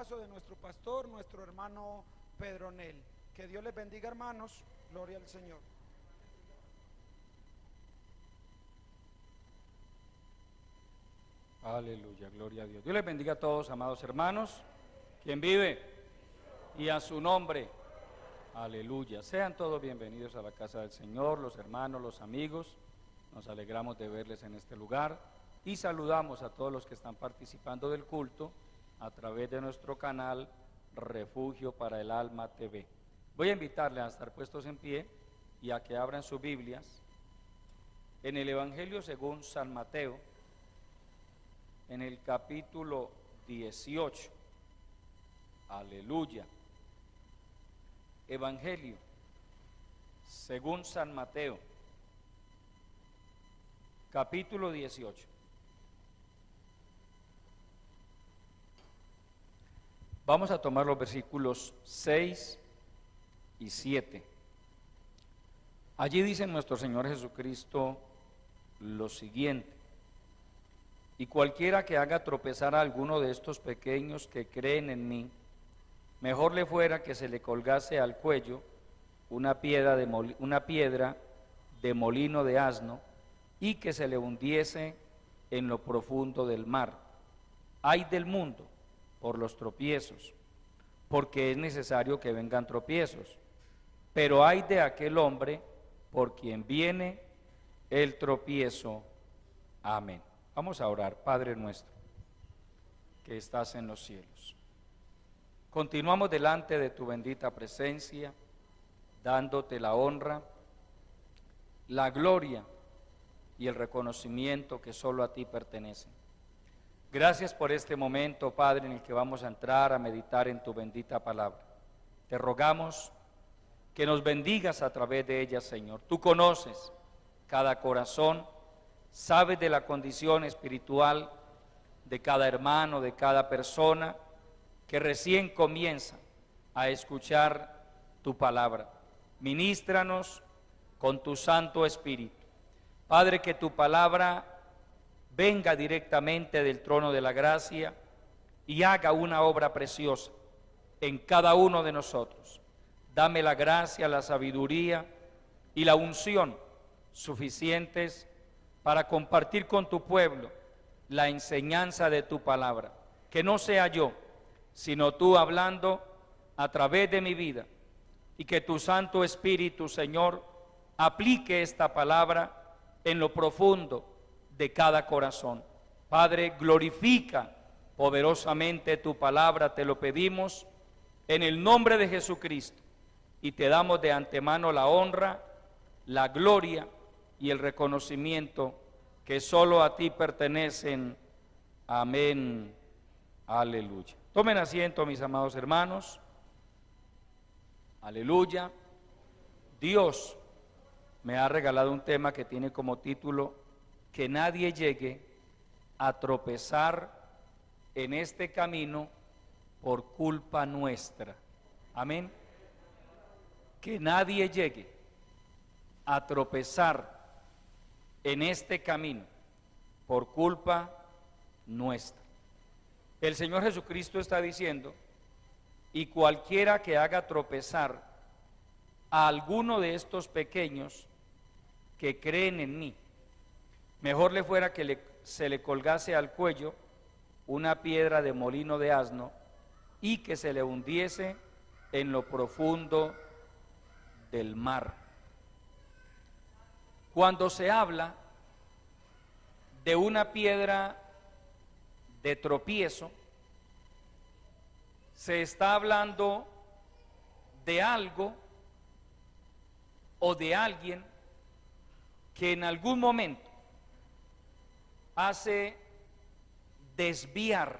paso de nuestro pastor, nuestro hermano Pedronel. Que Dios les bendiga, hermanos. Gloria al Señor. Aleluya, gloria a Dios. Dios les bendiga a todos, amados hermanos. ¿Quién vive? Y a su nombre. Aleluya. Sean todos bienvenidos a la casa del Señor, los hermanos, los amigos. Nos alegramos de verles en este lugar y saludamos a todos los que están participando del culto a través de nuestro canal Refugio para el Alma TV. Voy a invitarles a estar puestos en pie y a que abran sus Biblias en el Evangelio según San Mateo, en el capítulo 18. Aleluya. Evangelio según San Mateo, capítulo 18. Vamos a tomar los versículos 6 y 7. Allí dice nuestro Señor Jesucristo lo siguiente: y cualquiera que haga tropezar a alguno de estos pequeños que creen en mí, mejor le fuera que se le colgase al cuello una piedra de molino de asno y que se le hundiese en lo profundo del mar. Ay del mundo por los tropiezos, porque es necesario que vengan tropiezos, pero ay de aquel hombre por quien viene el tropiezo. Amén. Vamos a orar. Padre nuestro, que estás en los cielos, continuamos delante de tu bendita presencia, dándote la honra, la gloria y el reconocimiento que solo a ti pertenecen. Gracias por este momento, Padre, en el que vamos a entrar a meditar en tu bendita palabra. Te rogamos que nos bendigas a través de ella, Señor. Tú conoces cada corazón, sabes de la condición espiritual de cada hermano, de cada persona que recién comienza a escuchar tu palabra. Ministranos con tu Santo Espíritu. Padre, que tu palabra venga directamente del trono de la gracia y haga una obra preciosa en cada uno de nosotros. Dame la gracia, la sabiduría y la unción suficientes para compartir con tu pueblo la enseñanza de tu palabra. Que no sea yo, sino tú hablando a través de mi vida, y que tu Santo Espíritu, Señor, aplique esta palabra en lo profundo de cada corazón. Padre, glorifica poderosamente tu palabra, te lo pedimos en el nombre de Jesucristo, y te damos de antemano la honra, la gloria y el reconocimiento que solo a ti pertenecen. Amén. Aleluya. Tomen asiento, mis amados hermanos. Aleluya. Dios me ha regalado un tema que tiene como título: que nadie llegue a tropezar en este camino por culpa nuestra. Amén. Que nadie llegue a tropezar en este camino por culpa nuestra. El Señor Jesucristo está diciendo: y cualquiera que haga tropezar a alguno de estos pequeños que creen en mí, mejor le fuera que se le colgase al cuello una piedra de molino de asno y que se le hundiese en lo profundo del mar. Cuando se habla de una piedra de tropiezo, se está hablando de algo o de alguien que en algún momento hace desviar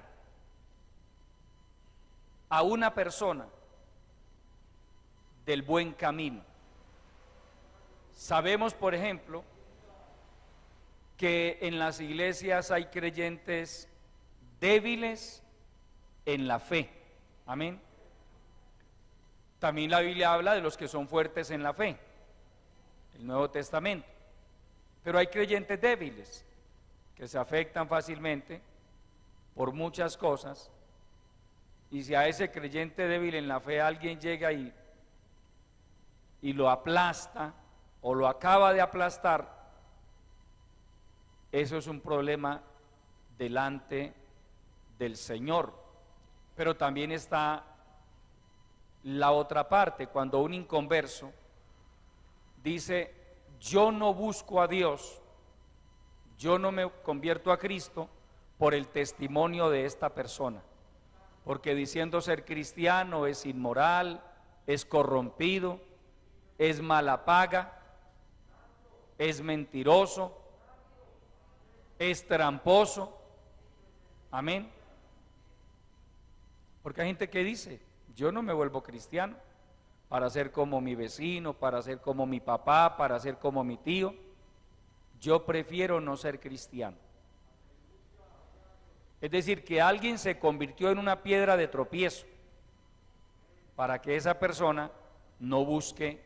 a una persona del buen camino. Sabemos, por ejemplo, que en las iglesias hay creyentes débiles en la fe. Amén. También la Biblia habla de los que son fuertes en la fe, el Nuevo Testamento. Pero hay creyentes débiles que se afectan fácilmente por muchas cosas y si a ese creyente débil en la fe alguien llega y lo aplasta o lo acaba de aplastar, eso es un problema delante del Señor. Pero también está la otra parte, cuando un inconverso dice: yo no busco a Dios, yo no me convierto a Cristo por el testimonio de esta persona, porque diciendo ser cristiano es inmoral, es corrompido, es mala paga, es mentiroso, es tramposo. Amén. Porque hay gente que dice: yo no me vuelvo cristiano para ser como mi vecino, para ser como mi papá, para ser como mi tío. Yo prefiero no ser cristiano. Es decir, que alguien se convirtió en una piedra de tropiezo para que esa persona no busque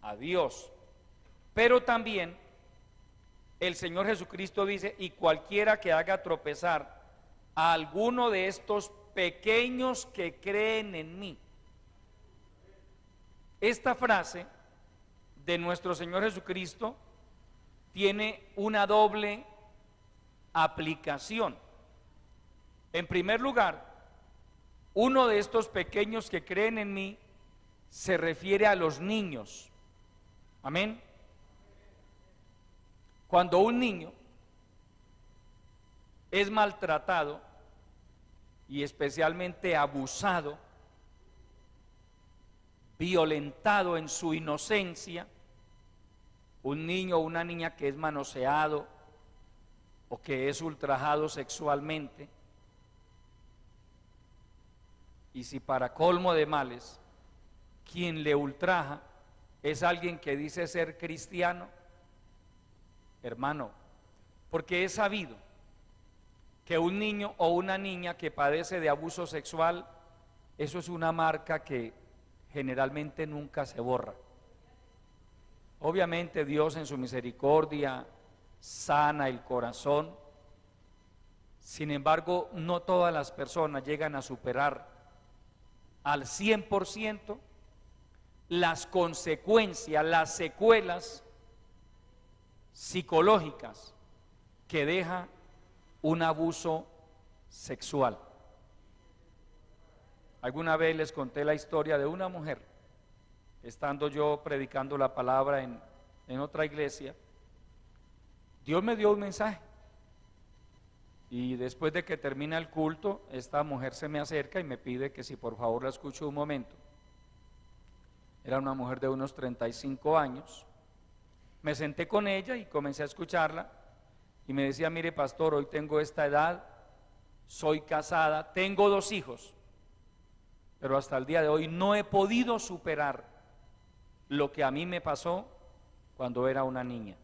a Dios. Pero también el Señor Jesucristo dice: y cualquiera que haga tropezar a alguno de estos pequeños que creen en mí. Esta frase de nuestro Señor Jesucristo tiene una doble aplicación. En primer lugar, uno de estos pequeños que creen en mí se refiere a los niños. Amén. Cuando un niño es maltratado y especialmente abusado, violentado en su inocencia, un niño o una niña que es manoseado o que es ultrajado sexualmente, y si para colmo de males quien le ultraja es alguien que dice ser cristiano, hermano, porque es sabido que un niño o una niña que padece de abuso sexual, eso es una marca que generalmente nunca se borra. Obviamente Dios en su misericordia sana el corazón, sin embargo no todas las personas llegan a superar al 100% las consecuencias, las secuelas psicológicas que deja un abuso sexual. Alguna vez les conté la historia de una mujer, estando yo predicando la palabra en otra iglesia. Dios me dio un mensaje y después de que termina el culto, esta mujer se me acerca y me pide que si por favor la escucho un momento. Era una mujer de unos 35 años. Me senté con ella y comencé a escucharla y me decía: mire pastor, hoy tengo esta edad, soy casada, tengo 2 hijos, pero hasta el día de hoy no he podido superar lo que a mí me pasó cuando era una niña.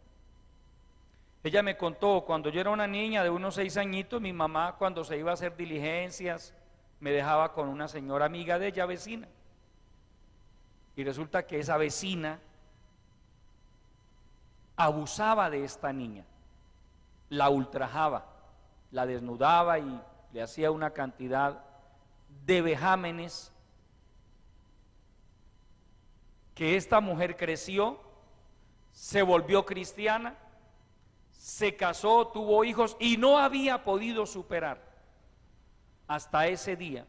Ella me contó: cuando yo era una niña de unos 6 añitos, mi mamá, cuando se iba a hacer diligencias, me dejaba con una señora amiga de ella, vecina, y resulta que esa vecina abusaba de esta niña, la ultrajaba, la desnudaba y le hacía una cantidad de vejámenes, que esta mujer creció, se volvió cristiana, se casó, tuvo hijos y no había podido superar hasta ese día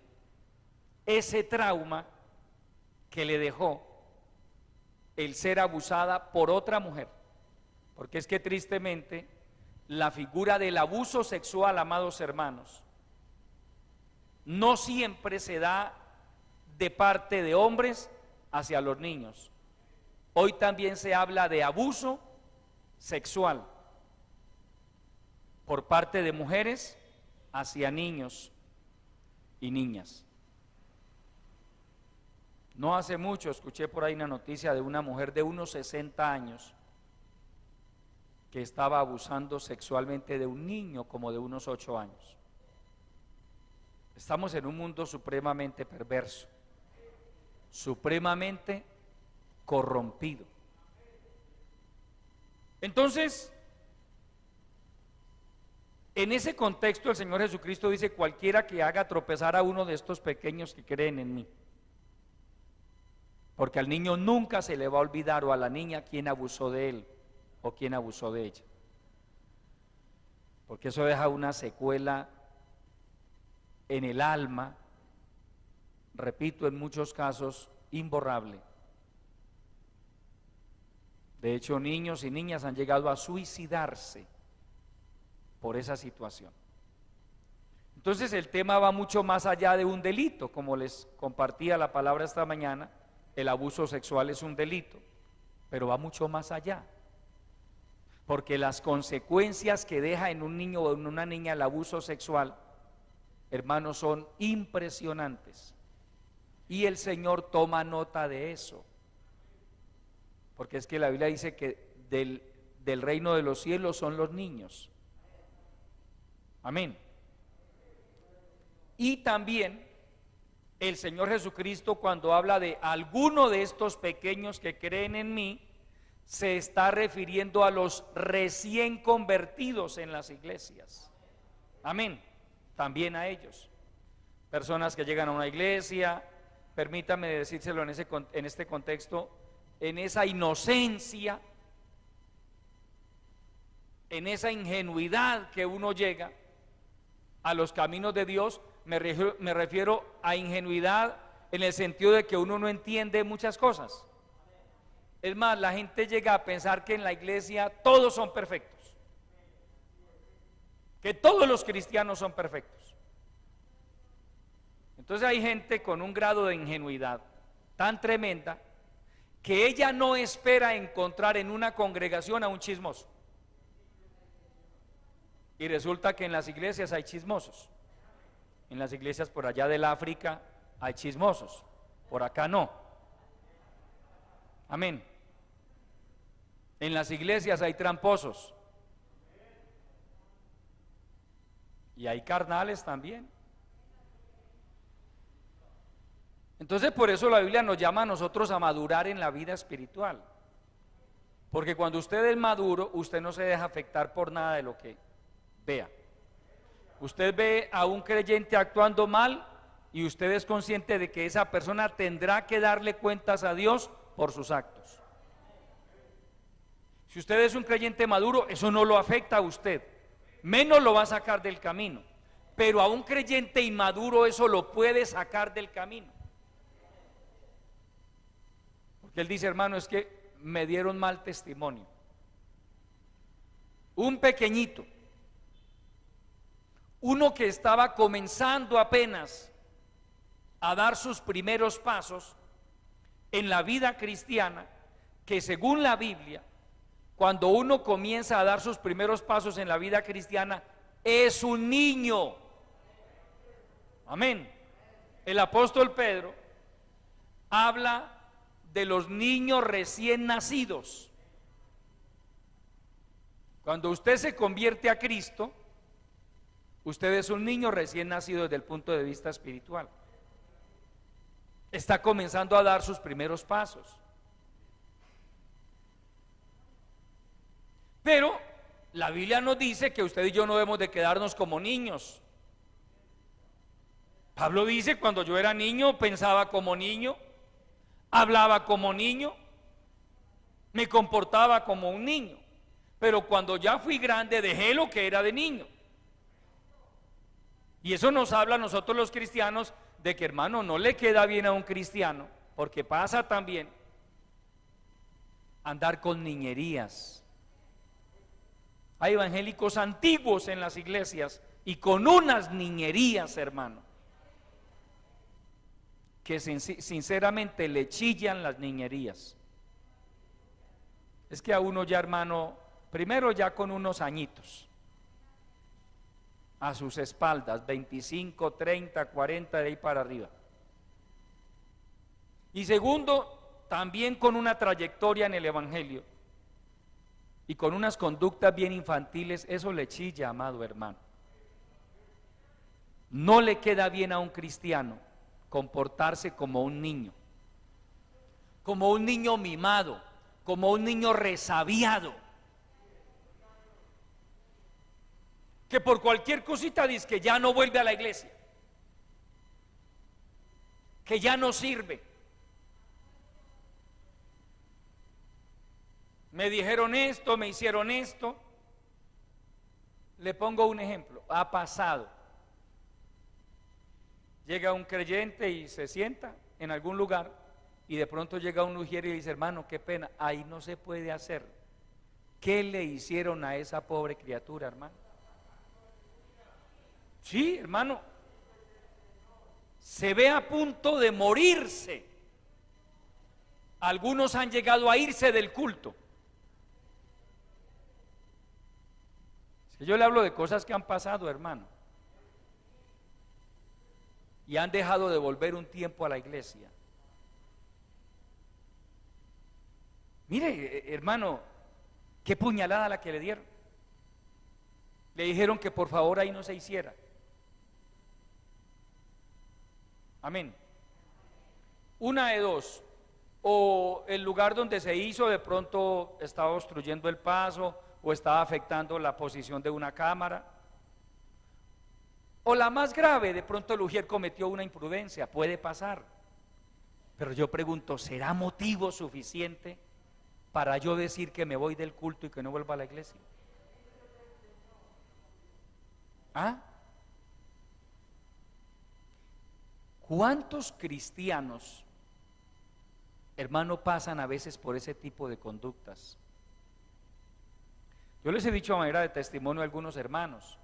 ese trauma que le dejó el ser abusada por otra mujer. Porque es que tristemente la figura del abuso sexual, amados hermanos, no siempre se da de parte de hombres hacia los niños. Hoy también se habla de abuso sexual por parte de mujeres hacia niños y niñas. No hace mucho escuché por ahí una noticia de una mujer de unos 60 años que estaba abusando sexualmente de un niño como de unos 8 años. Estamos en un mundo supremamente perverso, supremamente corrompido. Entonces, En ese contexto el Señor Jesucristo dice: cualquiera que haga tropezar a uno de estos pequeños que creen en mí. Porque al niño nunca se le va a olvidar, o a la niña, quién abusó de él o quién abusó de ella. Porque eso deja una secuela en el alma, repito, en muchos casos imborrable. De hecho, niños y niñas han llegado a suicidarse por esa situación. Entonces el tema va mucho más allá de un delito. Como les compartía la palabra esta mañana, el abuso sexual es un delito, pero va mucho más allá. Porque las consecuencias que deja en un niño o en una niña el abuso sexual, hermanos, son impresionantes. Y el Señor toma nota de eso. Porque es que la Biblia dice que del reino de los cielos son los niños. Amén. Y también el Señor Jesucristo, cuando habla de alguno de estos pequeños que creen en mí, se está refiriendo a los recién convertidos en las iglesias. Amén. También a ellos. Personas que llegan a una iglesia, permítame decírselo en este contexto, en esa inocencia, en esa ingenuidad que uno llega a los caminos de Dios. Me refiero a ingenuidad en el sentido de que uno no entiende muchas cosas. Es más, la gente llega a pensar que en la iglesia todos son perfectos, que todos los cristianos son perfectos. Entonces hay gente con un grado de ingenuidad tan tremenda que ella no espera encontrar en una congregación a un chismoso. Y resulta que en las iglesias hay chismosos. En las iglesias por allá del África hay chismosos, por acá no. Amén. En las iglesias hay tramposos. Y hay carnales también. Entonces por eso la Biblia nos llama a nosotros a madurar en la vida espiritual. Porque cuando usted es maduro, usted no se deja afectar por nada de lo que vea. Usted ve a un creyente actuando mal y usted es consciente de que esa persona tendrá que darle cuentas a Dios por sus actos. Si usted es un creyente maduro, eso no lo afecta a usted, menos lo va a sacar del camino. Pero a un creyente inmaduro eso lo puede sacar del camino. Porque él dice: hermano, es que me dieron mal testimonio. Un pequeñito, uno que estaba comenzando apenas a dar sus primeros pasos en la vida cristiana, que según la Biblia, cuando uno comienza a dar sus primeros pasos en la vida cristiana, es un niño. Amén. El apóstol Pedro habla de los niños recién nacidos. Cuando usted se convierte a Cristo, usted es un niño recién nacido desde el punto de vista espiritual. Está comenzando a dar sus primeros pasos. Pero la Biblia nos dice que usted y yo no debemos de quedarnos como niños. Pablo dice: cuando yo era niño pensaba como niño, hablaba como niño, me comportaba como un niño, pero cuando ya fui grande dejé lo que era de niño. Y eso nos habla a nosotros los cristianos de que, hermano, no le queda bien a un cristiano, porque pasa también andar con niñerías. Hay evangélicos antiguos en las iglesias y con unas niñerías, hermano, que sinceramente le chillan las niñerías. Es que a uno ya, hermano, primero ya con unos añitos a sus espaldas, 25, 30, 40, de ahí para arriba. Y segundo, también con una trayectoria en el evangelio y con unas conductas bien infantiles. Eso le chilla, amado hermano. No le queda bien a un cristiano comportarse como un niño mimado, como un niño resabiado, que por cualquier cosita dice que ya no vuelve a la iglesia, que ya no sirve. Me dijeron esto, me hicieron esto. Le pongo un ejemplo, ha pasado. Llega un creyente y se sienta en algún lugar y de pronto llega un ujier y dice: hermano, qué pena, ahí no se puede hacer. ¿Qué le hicieron a esa pobre criatura, hermano? Sí, hermano, se ve a punto de morirse. Algunos han llegado a irse del culto. Si yo le hablo de cosas que han pasado, hermano, y han dejado de volver un tiempo a la iglesia. Mire, hermano, qué puñalada la que le dieron. Le dijeron que por favor ahí no se hiciera. Amén. Una de dos: o el lugar donde se hizo de pronto estaba obstruyendo el paso, o estaba afectando la posición de una cámara, o la más grave, de pronto el ujier cometió una imprudencia. Puede pasar, pero yo pregunto, ¿será motivo suficiente para yo decir que me voy del culto y que no vuelva a la iglesia? ¿Ah? ¿Cuántos cristianos, hermano, pasan a veces por ese tipo de conductas? Yo les he dicho a manera de testimonio a algunos hermanos,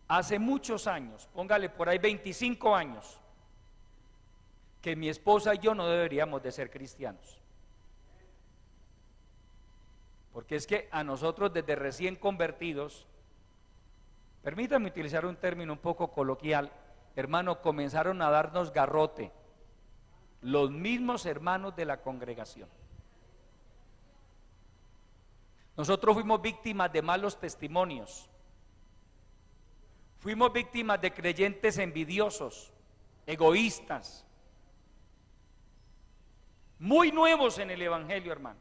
hace muchos años, póngale por ahí 25 años, que mi esposa y yo no deberíamos de ser cristianos. Porque es que a nosotros desde recién convertidos, permítanme utilizar un término un poco coloquial, hermano, comenzaron a darnos garrote los mismos hermanos de la congregación. Nosotros fuimos víctimas de malos testimonios, fuimos víctimas de creyentes envidiosos, egoístas, muy nuevos en el evangelio, hermano.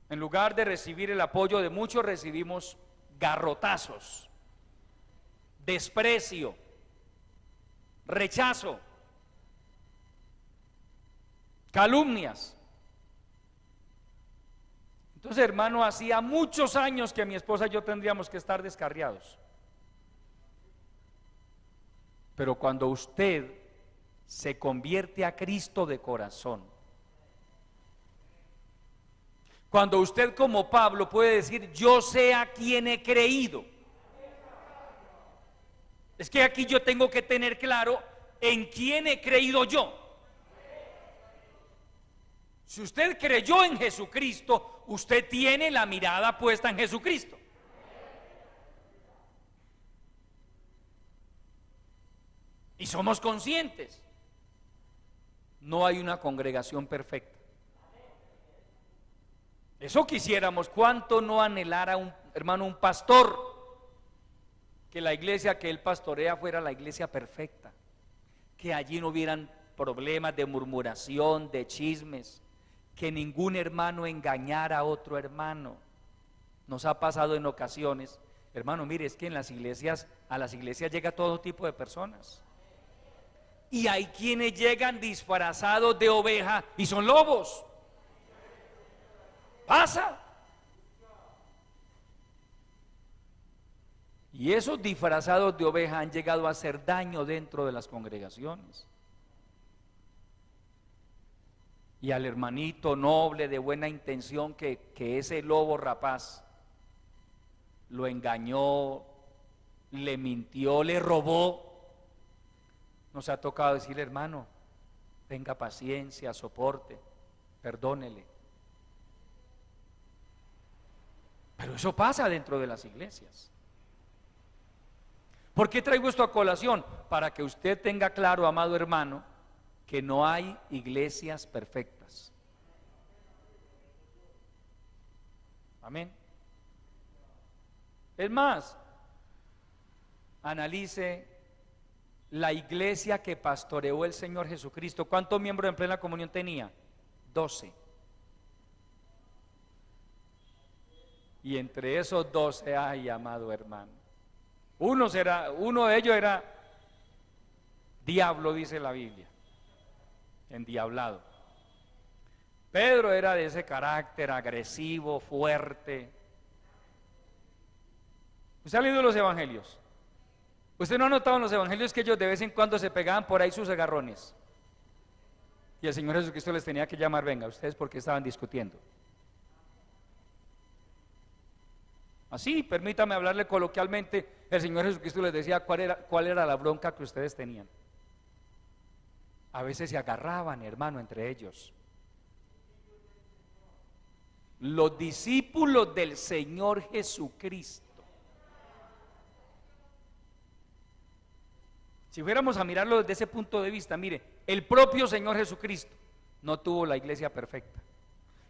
En lugar de recibir el apoyo de muchos, recibimos garrotazos, desprecio, rechazo, calumnias. Entonces, hermano, hacía muchos años que mi esposa y yo tendríamos que estar descarriados. Pero cuando usted se convierte a Cristo de corazón, cuando usted, como Pablo, puede decir: yo sé a quién he creído. Es que aquí yo tengo que tener claro en quién he creído yo. Si usted creyó en Jesucristo, usted tiene la mirada puesta en Jesucristo. Y somos conscientes, no hay una congregación perfecta. Eso quisiéramos. ¿Cuánto no anhelara un hermano, un pastor, que la iglesia que él pastorea fuera la iglesia perfecta, que allí no hubieran problemas de murmuración, de chismes, que ningún hermano engañara a otro hermano? Nos ha pasado en ocasiones, hermano, mire, es que en las iglesias, a las iglesias llega todo tipo de personas, y hay quienes llegan disfrazados de oveja y son lobos. Pasa. Y esos disfrazados de oveja han llegado a hacer daño dentro de las congregaciones. Y al hermanito noble de buena intención que ese lobo rapaz lo engañó, le mintió, le robó, nos ha tocado decirle: hermano, tenga paciencia, soporte, perdónele. Pero eso pasa dentro de las iglesias. ¿Por qué traigo esto a colación? Para que usted tenga claro, amado hermano, que no hay iglesias perfectas. Amén. Es más, analice la iglesia que pastoreó el Señor Jesucristo. ¿Cuántos miembros en plena comunión tenía? 12. Y entre esos 12, ay, amado hermano, uno de ellos era diablo, dice la Biblia, endiablado. Pedro era de ese carácter agresivo, fuerte. ¿Usted ha leído los evangelios? ¿Usted no ha notado en los evangelios que ellos de vez en cuando se pegaban por ahí sus agarrones? Y el Señor Jesucristo les tenía que llamar, venga, ustedes porque estaban discutiendo. Así, permítame hablarle coloquialmente, el Señor Jesucristo les decía cuál era la bronca que ustedes tenían. A veces se agarraban, hermano, entre ellos. Los discípulos del Señor Jesucristo. Si fuéramos a mirarlo desde ese punto de vista, mire, el propio Señor Jesucristo no tuvo la iglesia perfecta,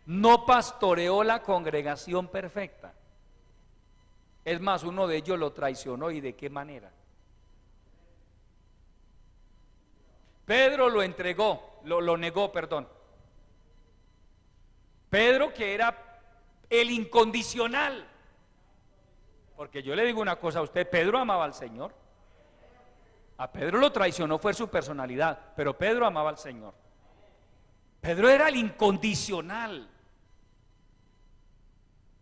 no pastoreó la congregación perfecta. Es más, uno de ellos lo traicionó, ¿y de qué manera? Pedro lo negó. Pedro, que era el incondicional, porque yo le digo una cosa a usted, Pedro amaba al Señor. A Pedro lo traicionó fue su personalidad, pero Pedro amaba al Señor. Pedro era el incondicional.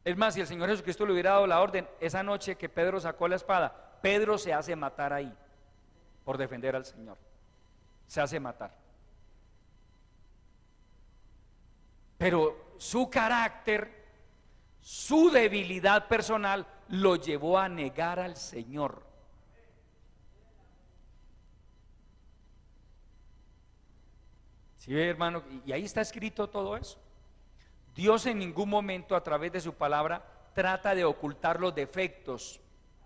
Es más, si el Señor Jesucristo le hubiera dado la orden esa noche que Pedro sacó la espada, Pedro se hace matar ahí por defender al Señor. Se hace matar. Pero su carácter, su debilidad personal lo llevó a negar al Señor. ¿Sí ve, hermano? Y ahí está escrito todo eso. Dios en ningún momento a través de su palabra trata de ocultar los defectos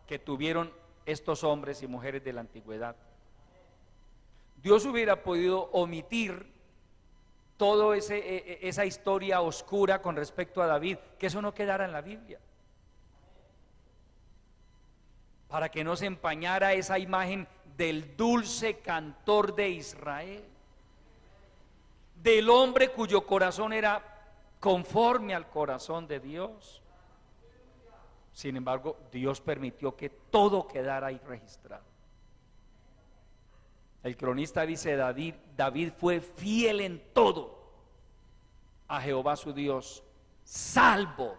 que tuvieron estos hombres y mujeres de la antigüedad. Dios hubiera podido omitir toda esa historia oscura con respecto a David, que eso no quedara en la Biblia, para que no se empañara esa imagen del dulce cantor de Israel, del hombre cuyo corazón era conforme al corazón de Dios. Sin embargo, Dios permitió que todo quedara ahí registrado. El cronista dice, David fue fiel en todo a Jehová su Dios, salvo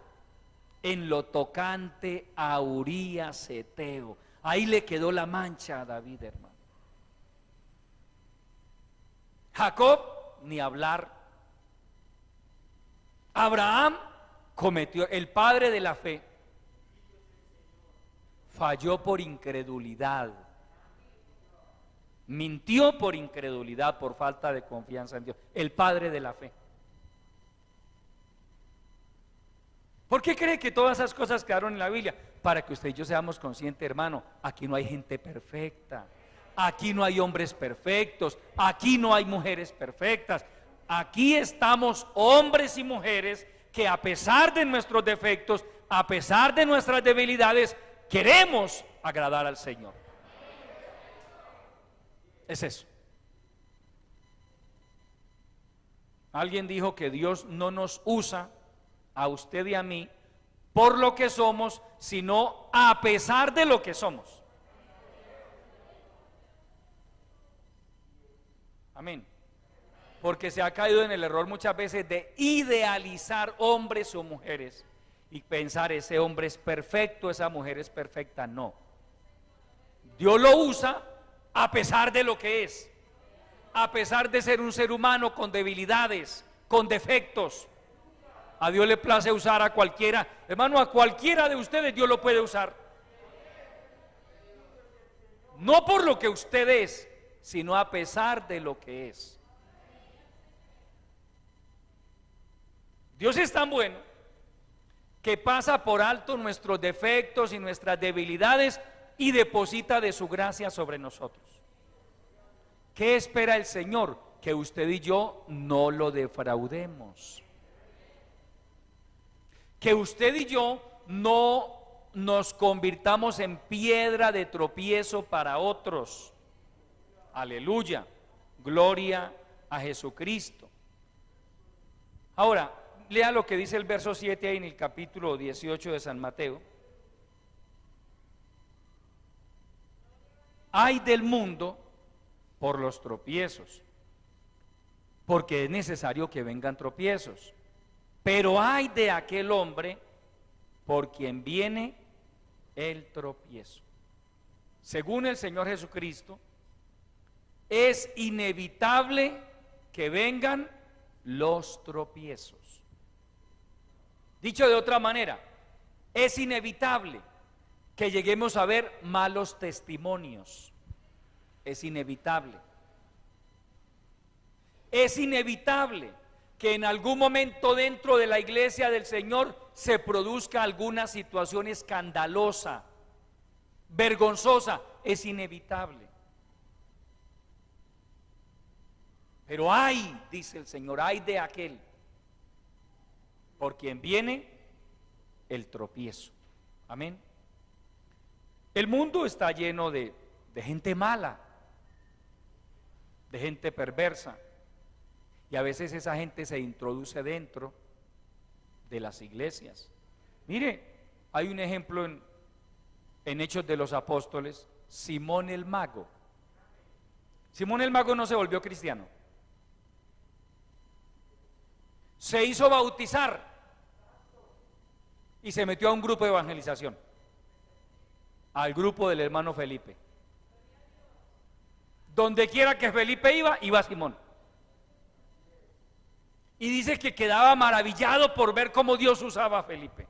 en lo tocante a Urías Eteo. Ahí le quedó la mancha a David, hermano. Jacob, ni hablar. Abraham cometió, el padre de la fe, falló por incredulidad, mintió por incredulidad, por falta de confianza en Dios, el padre de la fe. ¿Por qué cree que todas esas cosas quedaron en la Biblia? Para que usted y yo seamos conscientes, hermano, aquí no hay gente perfecta. Aquí no hay hombres perfectos, aquí no hay mujeres perfectas, aquí estamos hombres y mujeres que a pesar de nuestros defectos, a pesar de nuestras debilidades, queremos agradar al Señor. Es eso. Alguien dijo que Dios no nos usa a usted y a mí por lo que somos, sino a pesar de lo que somos. Amén. Porque se ha caído en el error muchas veces de idealizar hombres o mujeres y pensar ese hombre es perfecto, esa mujer es perfecta. No. Dios lo usa a pesar de lo que es, a pesar de ser un ser humano con debilidades, con defectos. A Dios le place usar a cualquiera, hermano, a cualquiera de ustedes Dios lo puede usar. No por lo que usted es, sino a pesar de lo que es. Dios es tan bueno que pasa por alto nuestros defectos y nuestras debilidades y deposita de su gracia sobre nosotros. ¿Qué espera el Señor? Que usted y yo no lo defraudemos. Que usted y yo no nos convirtamos en piedra de tropiezo para otros. Aleluya, gloria a Jesucristo. Ahora, lea lo que dice el verso 7 ahí en el capítulo 18 de San Mateo. Ay del mundo por los tropiezos, porque es necesario que vengan tropiezos. Pero ay de aquel hombre por quien viene el tropiezo. Según el Señor Jesucristo, es inevitable que vengan los tropiezos. Dicho de otra manera, es inevitable que lleguemos a ver malos testimonios. Es inevitable. Es inevitable que en algún momento dentro de la iglesia del Señor se produzca alguna situación escandalosa, vergonzosa. Es inevitable. Pero ay, dice el Señor, ay de aquel por quien viene el tropiezo. Amén. El mundo está lleno de gente mala, de gente perversa, y a veces esa gente se introduce dentro de las iglesias. Mire, hay un ejemplo en Hechos de los Apóstoles, Simón el Mago. Simón el Mago no se volvió cristiano, se hizo bautizar y se metió a un grupo de evangelización, al grupo del hermano Felipe. Donde quiera que Felipe iba, iba Simón. Y dice que quedaba maravillado por ver cómo Dios usaba a Felipe.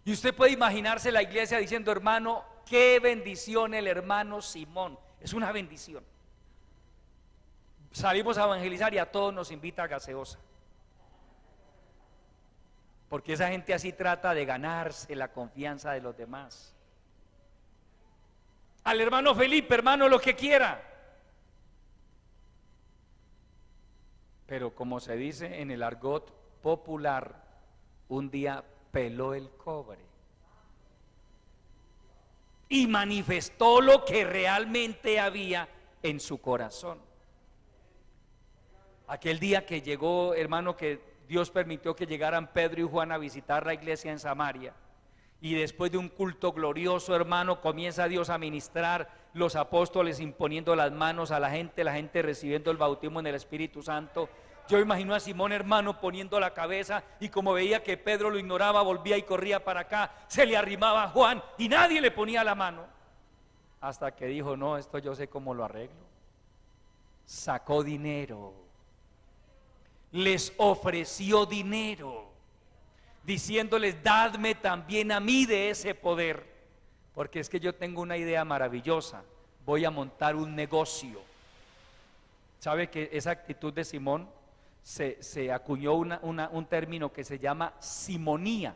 Y usted puede imaginarse la iglesia diciendo: hermano, qué bendición el hermano Simón. Es una bendición. Salimos a evangelizar y a todos nos invita a gaseosa, porque esa gente así trata de ganarse la confianza de los demás. Al hermano Felipe, hermano, lo que quiera. Pero como se dice en el argot popular, un día peló el cobre y manifestó lo que realmente había en su corazón. Aquel día que llegó, hermano, que Dios permitió que llegaran Pedro y Juan a visitar la iglesia en Samaria, y después de un culto glorioso, hermano, comienza Dios a ministrar, los apóstoles imponiendo las manos a la gente recibiendo el bautismo en el Espíritu Santo. Yo imagino a Simón, hermano, poniendo la cabeza, y como veía que Pedro lo ignoraba, volvía y corría para acá, se le arrimaba a Juan y nadie le ponía la mano, hasta que dijo: no, esto yo sé cómo lo arreglo. Sacó dinero, les ofreció dinero, diciéndoles: dadme también a mí de ese poder, porque es que yo tengo una idea maravillosa, voy a montar un negocio. ¿Sabe que esa actitud de Simón se acuñó un término que se llama simonía,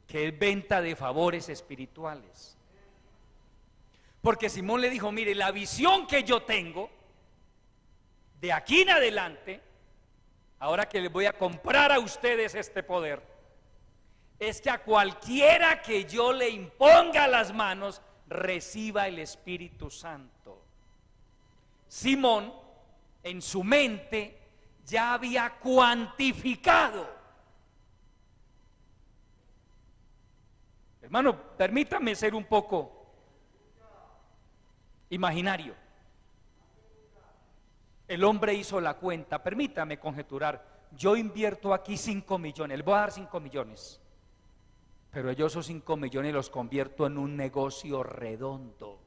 que es venta de favores espirituales? Porque Simón le dijo: mire, la visión que yo tengo de aquí en adelante, ahora que les voy a comprar a ustedes este poder, es que a cualquiera que yo le imponga las manos, reciba el Espíritu Santo. Simón, en su mente, ya había cuantificado. Hermano, permítame ser un poco imaginario. El hombre hizo la cuenta, permítame conjeturar: yo invierto aquí 5 millones, le voy a dar 5 millones, pero yo esos 5 millones los convierto en un negocio redondo.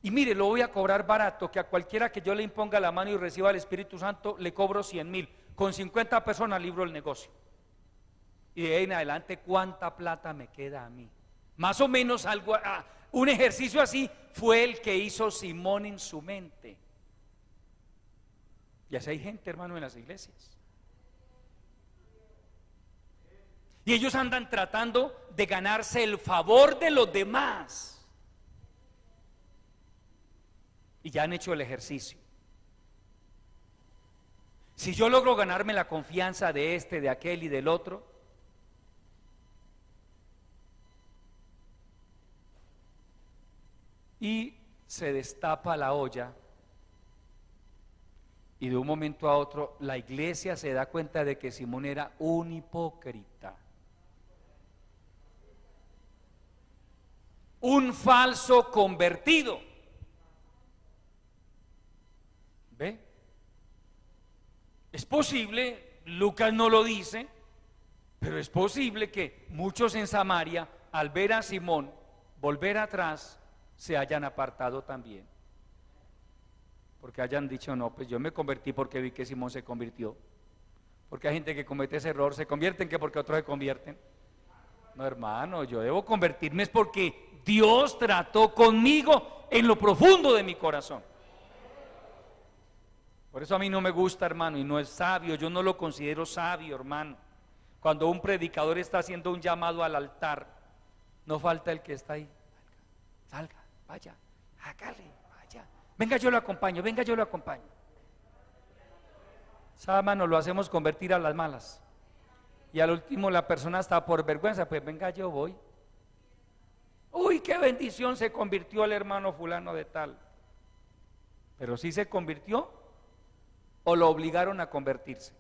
Y mire, lo voy a cobrar barato, que a cualquiera que yo le imponga la mano y reciba el Espíritu Santo, le cobro 100,000. Con 50 personas libro el negocio. Y de ahí en adelante, ¿cuánta plata me queda a mí? Más o menos algo, un ejercicio así fue el que hizo Simón en su mente. Y así hay gente, hermano, en las iglesias. Y ellos andan tratando de ganarse el favor de los demás. Y ya han hecho el ejercicio. Si yo logro ganarme la confianza de este, de aquel y del otro, y se destapa la olla Y de un momento a otro la iglesia se da cuenta de que Simón era un hipócrita, un falso convertido. ¿Ve? Es posible, Lucas no lo dice, pero es posible que muchos en Samaria, al ver a Simón volver atrás, se hayan apartado también. Porque hayan dicho, no, pues yo me convertí porque vi que Simón se convirtió. Porque hay gente que comete ese error, se convierten que porque otros se convierten. No, hermano, yo debo convertirme es porque Dios trató conmigo en lo profundo de mi corazón. Por eso a mí no me gusta, hermano, y no es sabio, yo no lo considero sabio, hermano. Cuando un predicador está haciendo un llamado al altar, no falta el que está ahí. Salga, vaya, hágale, vaya. Venga, yo lo acompaño, venga, yo lo acompaño. Esa mano lo hacemos convertir a las malas. Y al último la persona está por vergüenza, pues venga, yo voy. Uy, qué bendición, se convirtió el hermano fulano de tal. Pero sí se convirtió o lo obligaron a convertirse.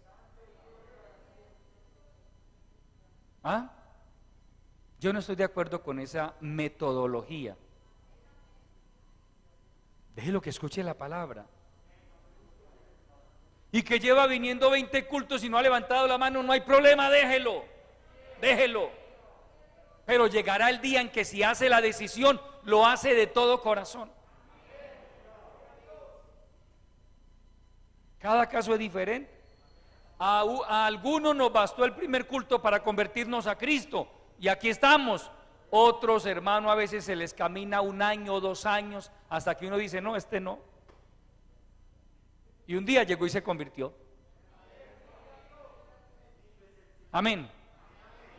¿Ah? Yo no estoy de acuerdo con esa metodología. Déjelo que escuche la palabra. Y que lleva viniendo 20 cultos y no ha levantado la mano, no hay problema, déjelo. Déjelo. Pero llegará el día en que si hace la decisión, lo hace de todo corazón. Cada caso es diferente. A algunos nos bastó el primer culto para convertirnos a Cristo y aquí estamos. Otros, hermano, a veces se les camina 1 año o 2 años hasta que uno dice, no, este no. Y un día llegó y se convirtió. Amén.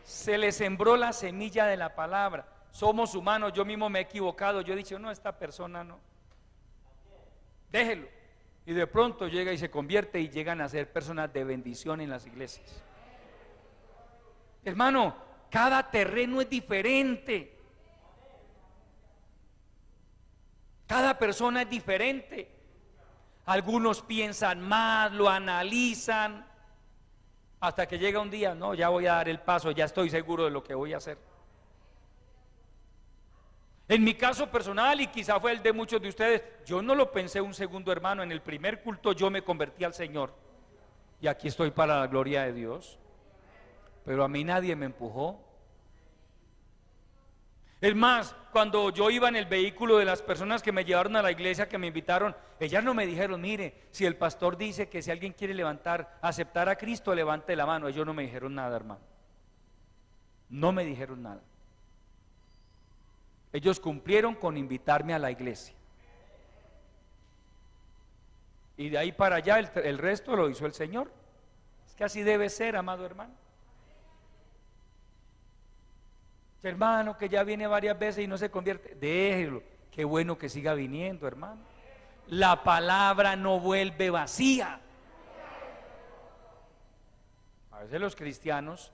Se le sembró la semilla de la palabra. Somos humanos, yo mismo me he equivocado. Yo he dicho, no, esta persona no. Déjelo. Y de pronto llega y se convierte y llegan a ser personas de bendición en las iglesias. Hermano, cada terreno es diferente. Cada persona es diferente. Algunos piensan más, lo analizan, hasta que llega un día, no, ya voy a dar el paso, ya estoy seguro de lo que voy a hacer. En mi caso personal, y quizá fue el de muchos de ustedes, yo no lo pensé un segundo, hermano. En el primer culto yo me convertí al Señor y aquí estoy para la gloria de Dios, pero a mí nadie me empujó. Es más, cuando yo iba en el vehículo de las personas que me llevaron a la iglesia, que me invitaron, ellas no me dijeron, mire, si el pastor dice que si alguien quiere aceptar a Cristo, levante la mano. Ellos no me dijeron nada, hermano. No me dijeron nada. Ellos cumplieron con invitarme a la iglesia. Y de ahí para allá el resto lo hizo el Señor. Es que así debe ser, amado hermano. Hermano que ya viene varias veces y no se convierte, déjelo, qué bueno que siga viniendo, hermano. La palabra no vuelve vacía. A veces los cristianos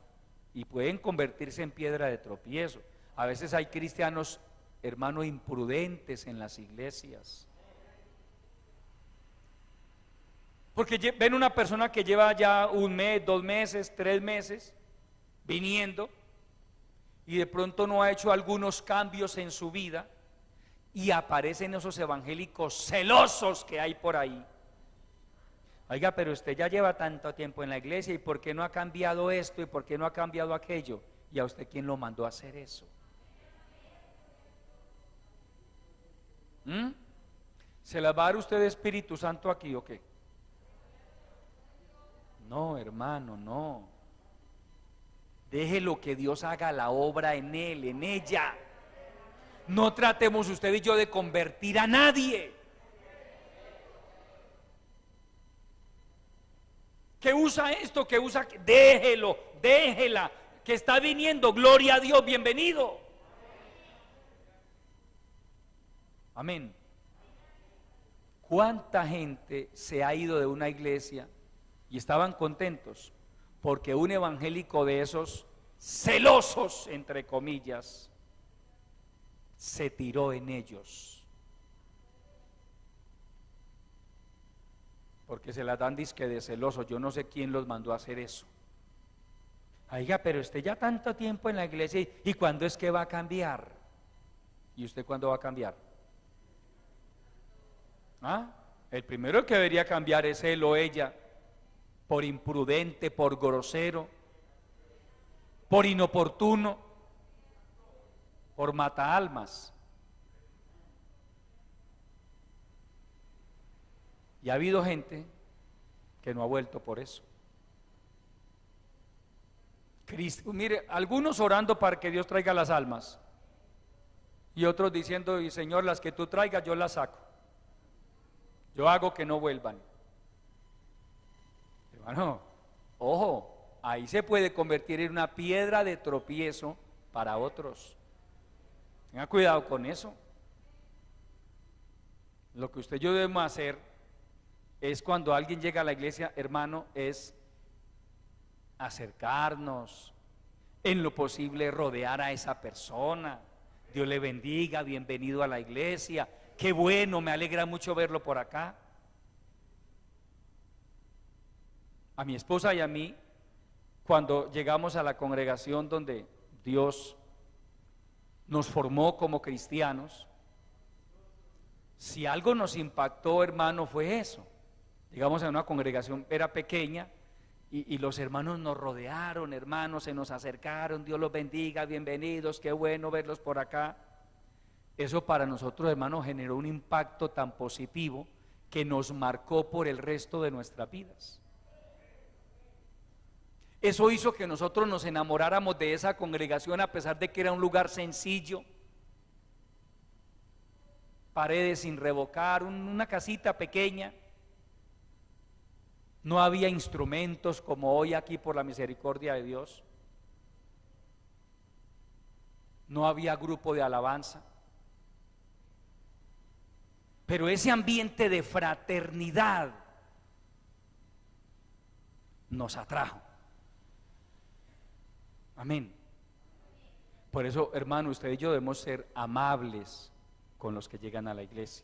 y pueden convertirse en piedra de tropiezo. A veces hay cristianos, hermano, imprudentes en las iglesias. Porque ven una persona que lleva ya 1 mes, 2 meses, 3 meses viniendo y de pronto no ha hecho algunos cambios en su vida y aparecen esos evangélicos celosos que hay por ahí. Oiga, pero usted ya lleva tanto tiempo en la iglesia y ¿por qué no ha cambiado esto y por qué no ha cambiado aquello? ¿Y a usted quién lo mandó a hacer eso? ¿Se las va a dar usted Espíritu Santo aquí o qué? No, hermano, no. Déjelo que Dios haga la obra en él, en ella. No tratemos usted y yo de convertir a nadie. Que usa esto, que usa, déjelo, déjela, que está viniendo, gloria a Dios, bienvenido. Amén. ¿Cuánta gente se ha ido de una iglesia y estaban contentos porque un evangélico de esos celosos, entre comillas, se tiró en ellos? porque se las dan disque de celosos. Yo no sé quién los mandó a hacer eso. Oiga, pero usted ya tanto tiempo en la iglesia, ¿y cuándo es que va a cambiar? ¿Y usted cuándo va a cambiar? ¿Ah? El primero que debería cambiar es él o ella, por imprudente, por grosero, por inoportuno, por mataalmas. Y ha habido gente que no ha vuelto por eso. Mire, algunos orando para que Dios traiga las almas y otros diciendo, y Señor, las que tú traigas yo las saco, yo hago que no vuelvan. Hermano, ojo, ahí se puede convertir en una piedra de tropiezo para otros. Tenga cuidado con eso. Lo que usted y yo debemos hacer es, cuando alguien llega a la iglesia, hermano, es acercarnos, en lo posible rodear a esa persona. Dios le bendiga, bienvenido a la iglesia, qué bueno, me alegra mucho verlo por acá. A mi esposa y a mí, cuando llegamos a la congregación donde Dios nos formó como cristianos, si algo nos impactó, hermano, fue eso. Llegamos a una congregación, era pequeña, y los hermanos nos rodearon, hermanos, se nos acercaron, Dios los bendiga, bienvenidos, qué bueno verlos por acá. Eso para nosotros, hermanos, generó un impacto tan positivo que nos marcó por el resto de nuestras vidas. Eso hizo que nosotros nos enamoráramos de esa congregación, a pesar de que era un lugar sencillo, paredes sin revocar, una casita pequeña. No había instrumentos como hoy aquí, por la misericordia de Dios. No había grupo de alabanza. Pero ese ambiente de fraternidad nos atrajo. Amén. Por eso, hermano, usted y yo debemos ser amables con los que llegan a la iglesia.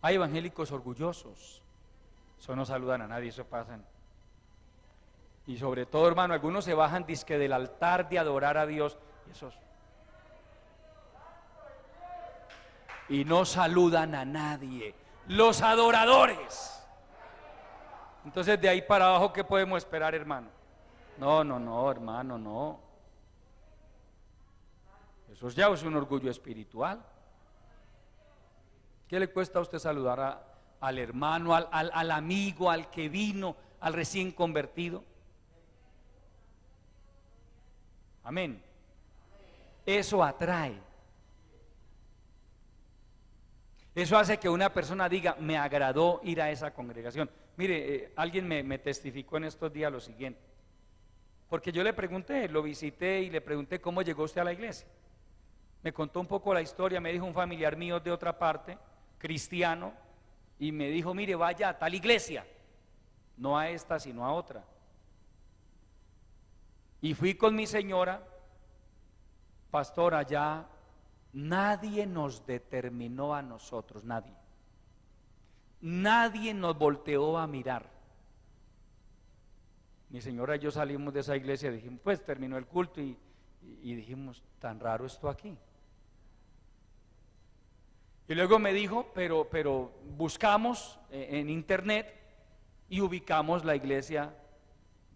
Hay evangélicos orgullosos. Eso no saludan a nadie, eso pasan. Y sobre todo, hermano, algunos se bajan dizque del altar de adorar a Dios, y no saludan a nadie. Los adoradores. Entonces, de ahí para abajo, ¿qué podemos esperar, hermano? No, hermano, no. Eso ya es un orgullo espiritual. ¿Qué le cuesta a usted saludar al hermano, al amigo, al que vino, al recién convertido? Amén. Eso atrae. Eso hace que una persona diga, me agradó ir a esa congregación. Mire, alguien me testificó en estos días lo siguiente, porque yo le pregunté, lo visité y le pregunté cómo llegó usted a la iglesia. Me contó un poco la historia, me dijo un familiar mío de otra parte, cristiano, y me dijo, mire, vaya a tal iglesia, no a esta sino a otra. Y fui con mi señora, pastor, allá nadie nos determinó a nosotros, nadie nos volteó a mirar. Mi señora y yo salimos de esa iglesia, dijimos, pues terminó el culto y dijimos, tan raro esto aquí. Y luego me dijo, pero buscamos en internet y ubicamos la iglesia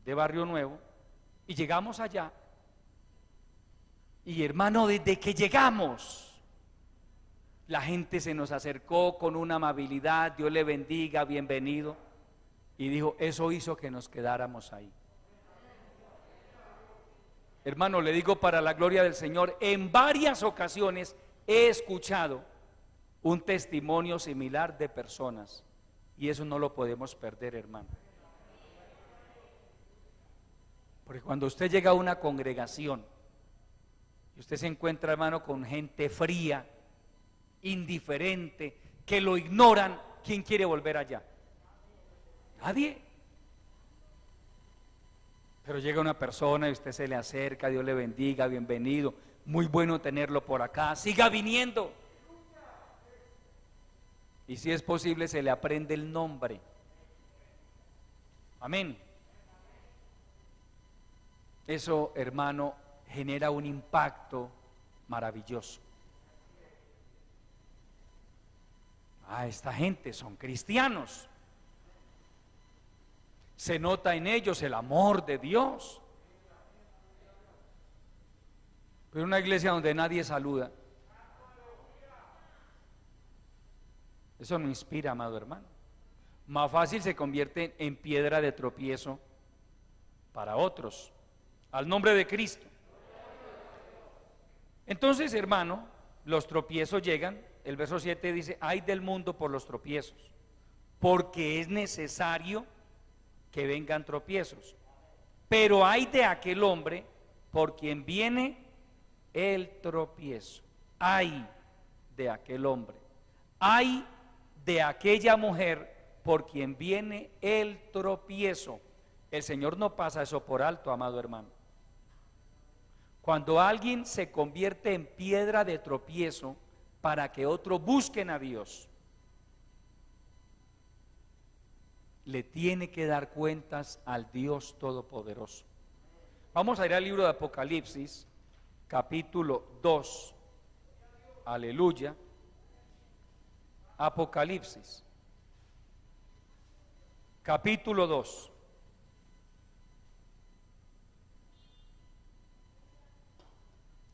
de Barrio Nuevo y llegamos allá. Y hermano, desde que llegamos, la gente se nos acercó con una amabilidad, Dios le bendiga, bienvenido. Y dijo, eso hizo que nos quedáramos ahí. Hermano, le digo para la gloria del Señor, en varias ocasiones he escuchado un testimonio similar de personas, y eso no lo podemos perder, hermano. Porque cuando usted llega a una congregación y usted se encuentra, hermano, con gente fría, indiferente, que lo ignoran, ¿quién quiere volver allá? Nadie. Pero llega una persona y usted se le acerca, Dios le bendiga, bienvenido, muy bueno tenerlo por acá, siga viniendo. Y si es posible, se le aprende el nombre. Amén. Eso, hermano, genera un impacto maravilloso. Esta gente son cristianos. Se nota en ellos el amor de Dios. Pero una iglesia donde nadie saluda, eso no inspira, amado hermano. Más fácil se convierte en piedra de tropiezo para otros, al nombre de Cristo. Entonces, hermano, los tropiezos llegan. El verso 7 dice: ay del mundo por los tropiezos, porque es necesario que vengan tropiezos, pero ay de aquel hombre por quien viene el tropiezo. Ay de aquel hombre, ay de aquella mujer por quien viene el tropiezo. El Señor no pasa eso por alto, amado hermano. Cuando alguien se convierte en piedra de tropiezo para que otros busquen a Dios, le tiene que dar cuentas al Dios Todopoderoso. Vamos a ir al libro de Apocalipsis, capítulo 2. Aleluya. Apocalipsis, capítulo 2.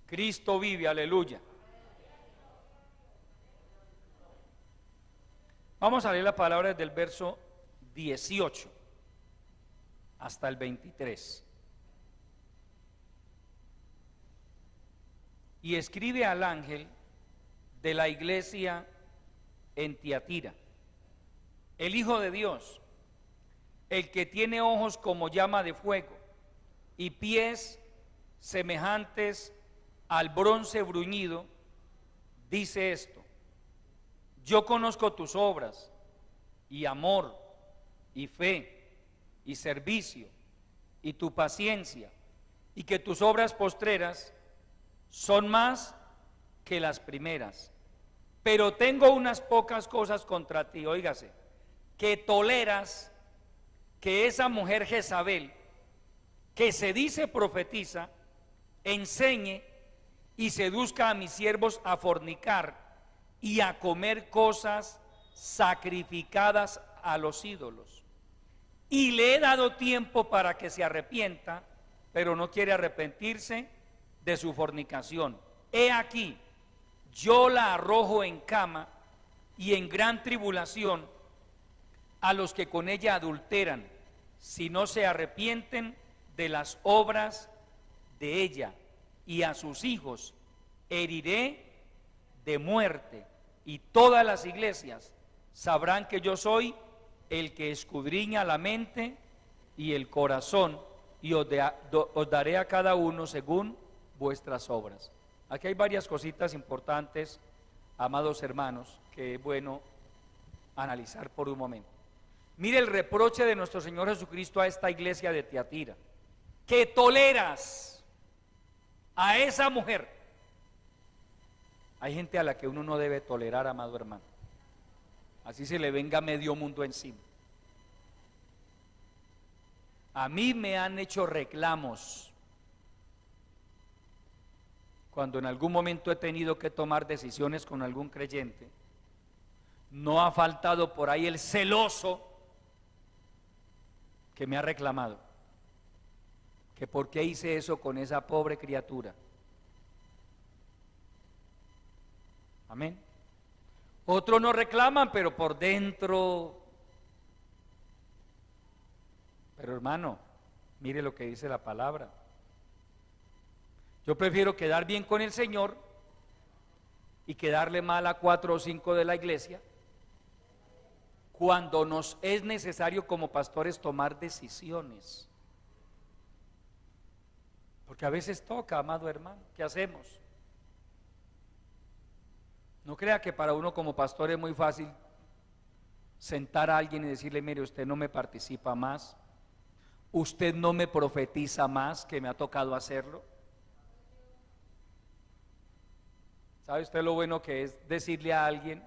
Cristo vive, aleluya. Vamos a leer la palabra desde el verso 18 hasta el 23. Y escribe al ángel de la iglesia en Tiatira, el Hijo de Dios, el que tiene ojos como llama de fuego y pies semejantes al bronce bruñido, dice esto: yo conozco tus obras y amor y fe y servicio y tu paciencia, y que tus obras postreras son más que las primeras, pero tengo unas pocas cosas contra ti. Óigase, que toleras que esa mujer Jezabel, que se dice profetiza, enseñe y seduzca a mis siervos a fornicar y a comer cosas sacrificadas a los ídolos. Y le he dado tiempo para que se arrepienta, pero no quiere arrepentirse de su fornicación. He aquí, yo la arrojo en cama y en gran tribulación a los que con ella adulteran, si no se arrepienten de las obras de ella, y a sus hijos heriré de muerte, y todas las iglesias sabrán que yo soy el que escudriña la mente y el corazón, y os daré a cada uno según vuestras obras. Aquí hay varias cositas importantes, amados hermanos, que es bueno analizar por un momento. Mire el reproche de nuestro Señor Jesucristo a esta iglesia de Tiatira: que toleras a esa mujer. Hay gente a la que uno no debe tolerar, amado hermano, así se le venga medio mundo encima. A mí me han hecho reclamos cuando en algún momento he tenido que tomar decisiones con algún creyente. No ha faltado por ahí el celoso que me ha reclamado que por qué hice eso con esa pobre criatura. Amén. Otros no reclaman, pero por dentro. Pero hermano, mire lo que dice la palabra. Yo prefiero quedar bien con el Señor y quedarle mal a 4 o 5 de la iglesia cuando nos es necesario como pastores tomar decisiones. Porque a veces toca, amado hermano, ¿qué hacemos? No crea que para uno como pastor es muy fácil sentar a alguien y decirle: mire, usted no me participa más, usted no me profetiza más, que me ha tocado hacerlo. ¿Sabe usted lo bueno que es decirle a alguien: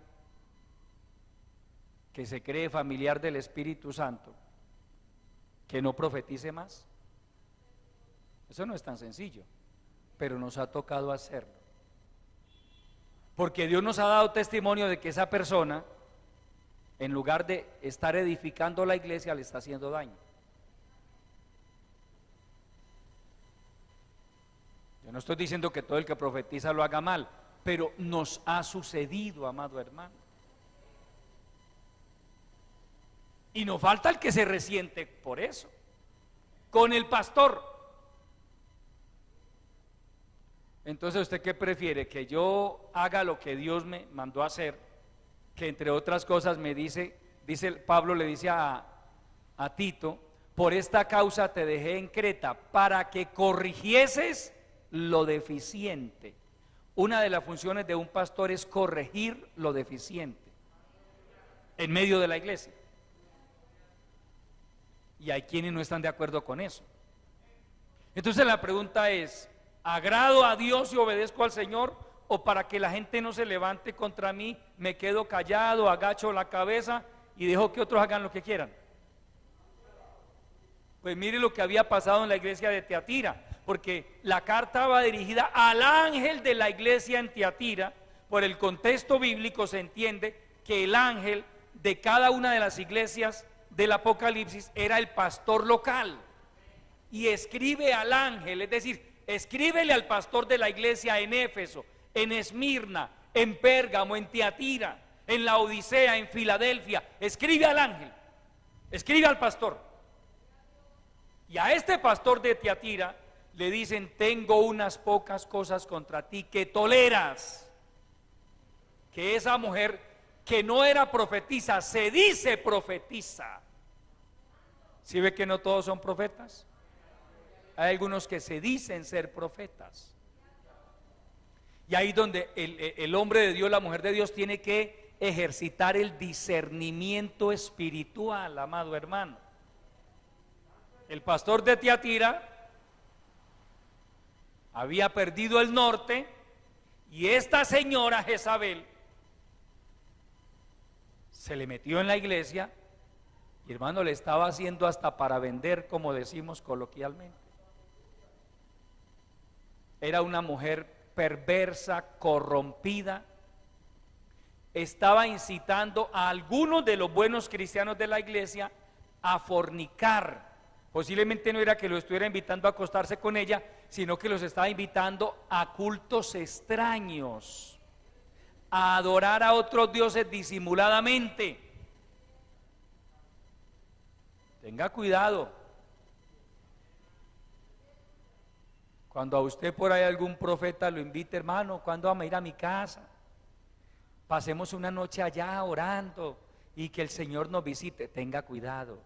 que se cree familiar del Espíritu Santo, que no profetice más? Eso no es tan sencillo, pero nos ha tocado hacerlo. Porque Dios nos ha dado testimonio de que esa persona, en lugar de estar edificando la iglesia, le está haciendo daño. Yo no estoy diciendo que todo el que profetiza lo haga mal, pero nos ha sucedido, amado hermano. Y nos falta el que se resiente por eso, con el pastor. Entonces, ¿usted qué prefiere? ¿Que yo haga lo que Dios me mandó a hacer? Que entre otras cosas me dice Pablo le dice a Tito: por esta causa te dejé en Creta, para que corrigieses lo deficiente. Una de las funciones de un pastor es corregir lo deficiente en medio de la iglesia. Y hay quienes no están de acuerdo con eso. Entonces la pregunta es: ¿agrado a Dios y obedezco al Señor? ¿O para que la gente no se levante contra mí, me quedo callado, agacho la cabeza y dejo que otros hagan lo que quieran? Pues mire lo que había pasado en la iglesia de Tiatira, porque la carta va dirigida al ángel de la iglesia en Tiatira. Por el contexto bíblico se entiende que el ángel de cada una de las iglesias del Apocalipsis era el pastor local, y escribe al ángel, es decir, escríbele al pastor de la iglesia en Éfeso, en Esmirna, en Pérgamo, en Tiatira, en la Odisea, en Filadelfia. Escribe al ángel, escribe al pastor. Y a este pastor de Tiatira le dicen: tengo unas pocas cosas contra ti que toleras, que esa mujer que no era profetisa, se dice profetiza. ¿Sí ve que no todos son profetas? Hay algunos que se dicen ser profetas. Y ahí donde el hombre de Dios, la mujer de Dios, tiene que ejercitar el discernimiento espiritual, amado hermano. El pastor de Tiatira había perdido el norte, y esta señora Jezabel se le metió en la iglesia, y hermano, le estaba haciendo hasta para vender, como decimos coloquialmente. Era una mujer perversa, corrompida. Estaba incitando a algunos de los buenos cristianos de la iglesia a fornicar. Posiblemente no era que lo estuviera invitando a acostarse con ella, sino que los estaba invitando a cultos extraños, a adorar a otros dioses disimuladamente. Tenga cuidado. Cuando a usted por ahí algún profeta lo invite: hermano, ¿cuándo vamos a ir a mi casa? Pasemos una noche allá orando y que el Señor nos visite. Tenga cuidado.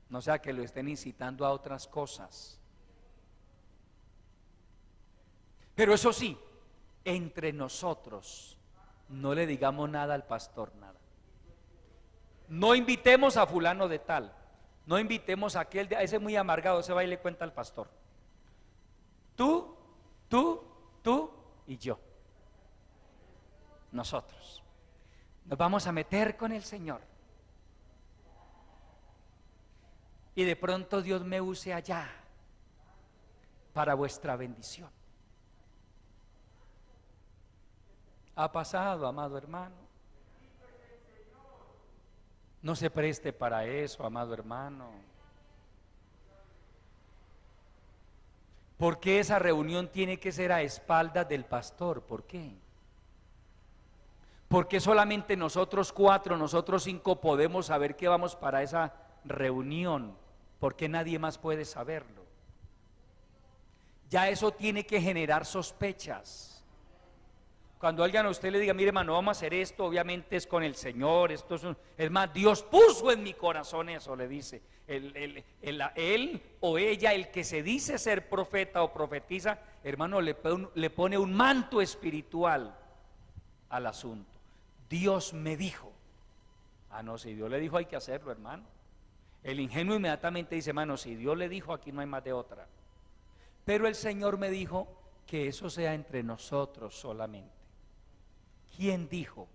No sea que lo estén incitando a otras cosas. Pero eso sí, entre nosotros no le digamos nada al pastor, nada. No invitemos a fulano de tal, no invitemos a aquel de ese muy amargado, ese va y le cuenta al pastor. Tú y yo. Nosotros nos vamos a meter con el Señor, y de pronto Dios me use allá para vuestra bendición. Ha pasado, amado hermano. No se preste para eso, amado hermano. ¿Por qué esa reunión tiene que ser a espaldas del pastor? ¿Por qué? ¿Por qué solamente nosotros 4, nosotros 5 podemos saber que vamos para esa reunión? ¿Por qué nadie más puede saberlo? Ya eso tiene que generar sospechas. Cuando alguien a usted le diga: mire hermano, vamos a hacer esto, obviamente es con el Señor, esto es más, Dios puso en mi corazón eso, le dice. Él o ella, el que se dice ser profeta o profetiza, hermano, le pone un manto espiritual al asunto. Dios me dijo. Ah, no, si Dios le dijo hay que hacerlo, hermano. El ingenuo inmediatamente dice: hermano, si Dios le dijo, aquí no hay más de otra. Pero el Señor me dijo que eso sea entre nosotros solamente. ¿Quién dijo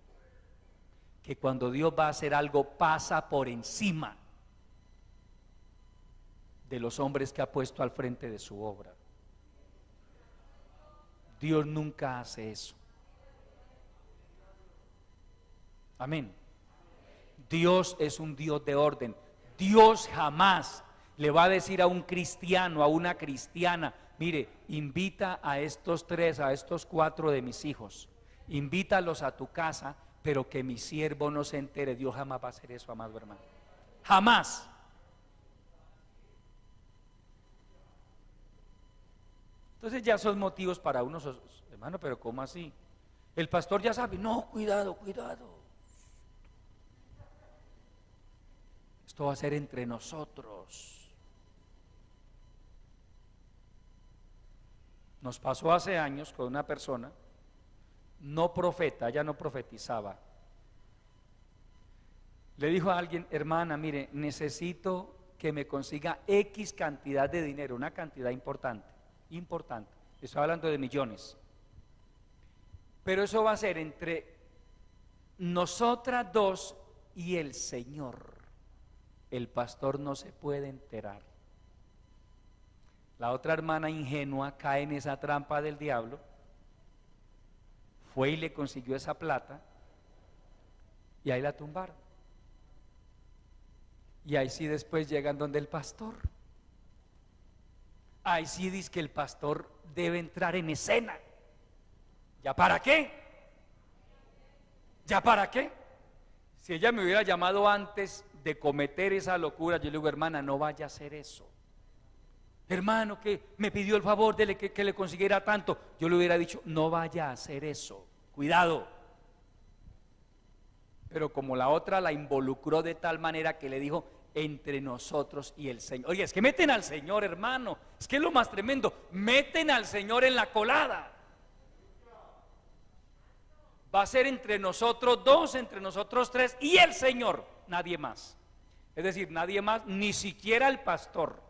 que cuando Dios va a hacer algo pasa por encima de los hombres que ha puesto al frente de su obra. Dios nunca hace eso. Amén. Dios es un Dios de orden. Dios jamás le va a decir a un cristiano, a una cristiana: mire, invita a estos 3, a estos 4 de mis hijos, invítalos a tu casa, pero que mi siervo no se entere. Dios jamás va a hacer eso, amado hermano. Jamás. Entonces ya son motivos para unos, hermano, pero ¿cómo así? El pastor ya sabe. No, cuidado, cuidado. Esto va a ser entre nosotros. Nos pasó hace años con una persona, no profeta, ella no profetizaba. Le dijo a alguien: hermana, mire, necesito que me consiga X cantidad de dinero, una cantidad importante, estoy hablando de millones, pero eso va a ser entre nosotras dos y el Señor. El pastor no se puede enterar. La otra hermana ingenua cae en esa trampa del diablo, fue y le consiguió esa plata y ahí la tumbaron. Y ahí sí después llegan donde el pastor. Ahí sí dice que el pastor debe entrar en escena. ¿Ya para qué? ¿Ya para qué? Si ella me hubiera llamado antes de cometer esa locura, yo le digo: hermana, no vaya a hacer eso. Hermano, que me pidió el favor de que le consiguiera tanto, yo le hubiera dicho: no vaya a hacer eso, cuidado. Pero como la otra la involucró de tal manera que le dijo: entre nosotros y el Señor. Oye, es que meten al Señor, hermano, es que es lo más tremendo, meten al Señor en la colada. Va a ser entre nosotros 2, entre nosotros 3 y el Señor, nadie más. Es decir, nadie más, ni siquiera el pastor.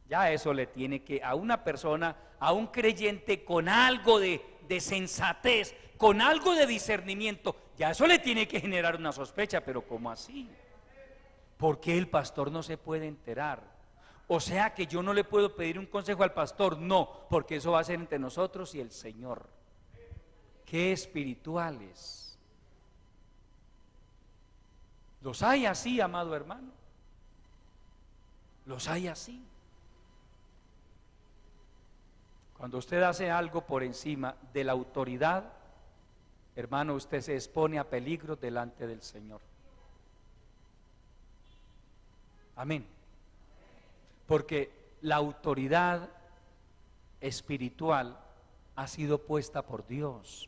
Ya eso le tiene que, a una persona, a un creyente con algo de sensatez, con algo de discernimiento, ya eso le tiene que generar una sospecha. Pero ¿cómo así? ¿Por qué el pastor no se puede enterar? O sea que yo no le puedo pedir un consejo al pastor. No, porque eso va a ser entre nosotros y el Señor. Qué espirituales. Los hay así, amado hermano. Los hay así. Cuando usted hace algo por encima de la autoridad, hermano, usted se expone a peligro delante del Señor. Amén. Porque la autoridad espiritual ha sido puesta por Dios.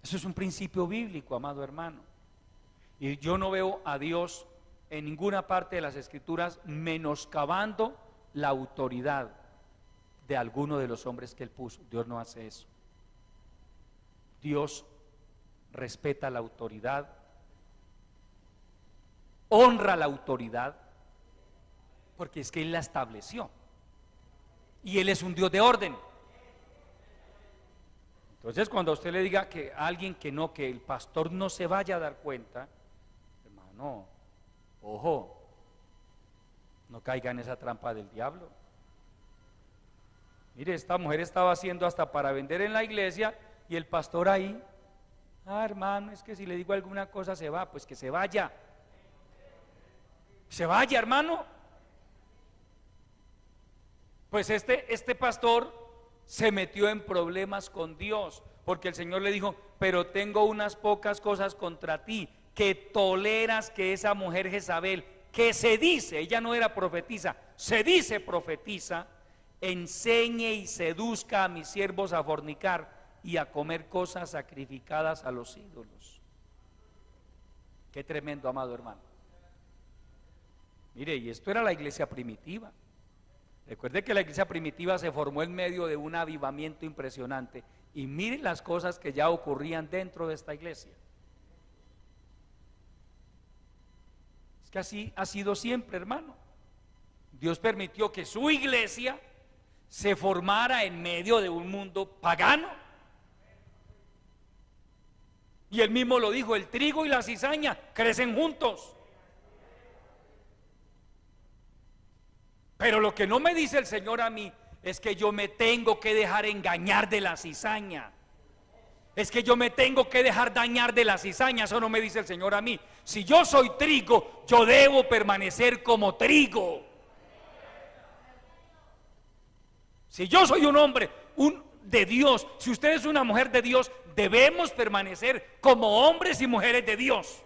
Eso es un principio bíblico, amado hermano. Y yo no veo a Dios en ninguna parte de las Escrituras menoscabando la autoridad de alguno de los hombres que Él puso. Dios no hace eso. Dios respeta la autoridad, honra la autoridad, porque es que Él la estableció. Y Él es un Dios de orden. Entonces, cuando a usted le diga que a alguien que no, que el pastor no se vaya a dar cuenta, hermano, ojo, no caiga en esa trampa del diablo. Mire, esta mujer estaba haciendo hasta para vender en la iglesia y el pastor ahí: hermano, es que si le digo alguna cosa se va. Pues que se vaya. Se vaya, hermano. Pues este pastor se metió en problemas con Dios, porque el Señor le dijo: pero tengo unas pocas cosas contra ti, que toleras que esa mujer Jezabel, que se dice, ella no era profetisa, se dice profetiza, enseñe y seduzca a mis siervos a fornicar y a comer cosas sacrificadas a los ídolos. Qué tremendo, amado hermano. Mire, y esto era la iglesia primitiva. Recuerde que la iglesia primitiva se formó en medio de un avivamiento impresionante. Y miren las cosas que ya ocurrían dentro de esta iglesia. Es que así ha sido siempre, hermano. Dios permitió que su iglesia se formara en medio de un mundo pagano. Y él mismo lo dijo, el trigo y la cizaña crecen juntos. Pero lo que no me dice el Señor a mí es que yo me tengo que dejar engañar de la cizaña. Es que yo me tengo que dejar dañar de la cizaña. Eso no me dice el Señor a mí. Si yo soy trigo, yo debo permanecer como trigo. Si yo soy un hombre de Dios, si usted es una mujer de Dios, debemos permanecer como hombres y mujeres de Dios.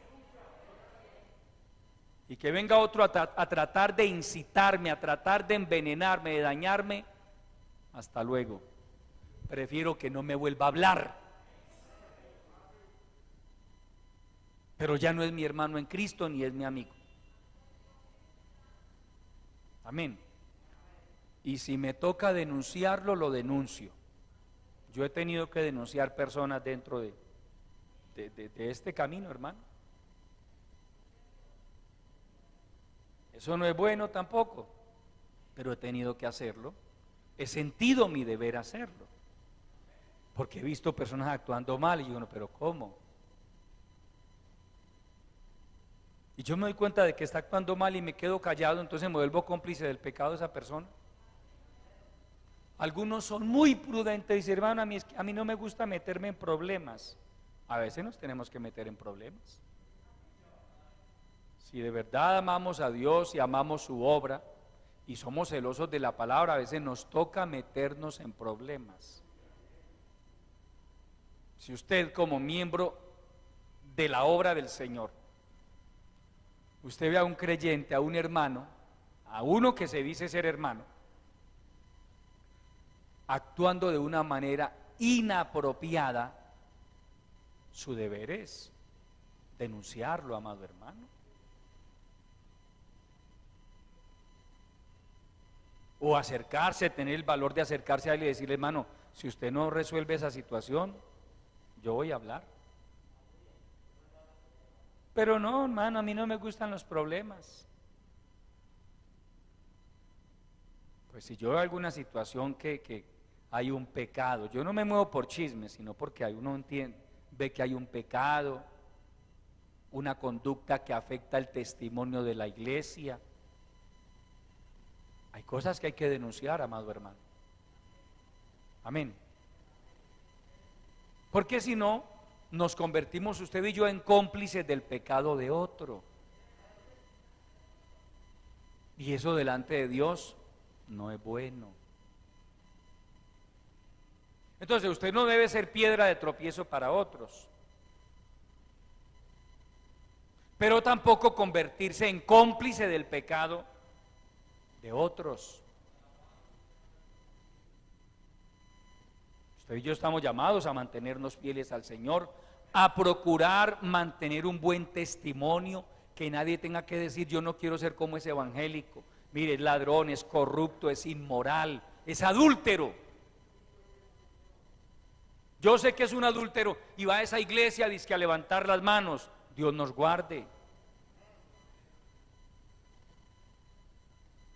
Y que venga otro a tratar de incitarme, a tratar de envenenarme, de dañarme, hasta luego. Prefiero que no me vuelva a hablar. Pero ya no es mi hermano en Cristo ni es mi amigo. Amén. Y si me toca denunciarlo, lo denuncio. Yo he tenido que denunciar personas dentro de este camino, hermano. Eso no es bueno tampoco, pero he tenido que hacerlo. He sentido mi deber hacerlo, porque he visto personas actuando mal y yo no, pero ¿cómo? Y yo me doy cuenta de que está actuando mal y me quedo callado, entonces me vuelvo cómplice del pecado de esa persona. Algunos son muy prudentes y dicen, hermano, a mí no me gusta meterme en problemas. A veces nos tenemos que meter en problemas. Si de verdad amamos a Dios y amamos su obra y somos celosos de la palabra, a veces nos toca meternos en problemas. Si usted como miembro de la obra del Señor, usted ve a un creyente, a un hermano, a uno que se dice ser hermano, actuando de una manera inapropiada, su deber es denunciarlo, amado hermano. O acercarse, tener el valor de acercarse a él y decirle, hermano, si usted no resuelve esa situación, yo voy a hablar. Pero no, hermano, a mí no me gustan los problemas. Pues si yo veo alguna situación que hay un pecado, yo no me muevo por chismes, sino porque uno ve que hay un pecado, una conducta que afecta el testimonio de la iglesia. Hay cosas que hay que denunciar, amado hermano. Amén. Porque si no, nos convertimos usted y yo en cómplices del pecado de otro. Y eso delante de Dios no es bueno. Entonces usted no debe ser piedra de tropiezo para otros, pero tampoco convertirse en cómplice del pecado de otros. Usted y yo estamos llamados a mantenernos fieles al Señor, a procurar mantener un buen testimonio, que nadie tenga que decir, yo no quiero ser como ese evangélico, mire, es ladrón, es corrupto, es inmoral, es adúltero. Yo sé que es un adúltero y va a esa iglesia dizque a levantar las manos. Dios nos guarde.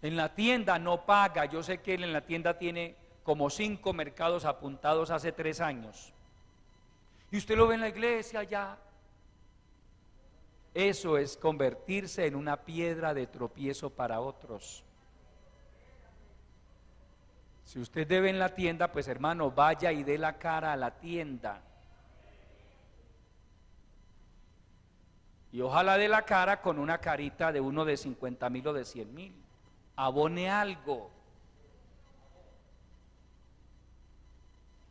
En la tienda no paga. Yo sé que él en la tienda tiene como 5 mercados apuntados hace 3 años. Y usted lo ve en la iglesia ya. Eso es convertirse en una piedra de tropiezo para otros. Si usted debe en la tienda, pues hermano, vaya y dé la cara a la tienda. Y ojalá dé la cara con una carita de uno de 50,000 o de 100,000. Abone algo.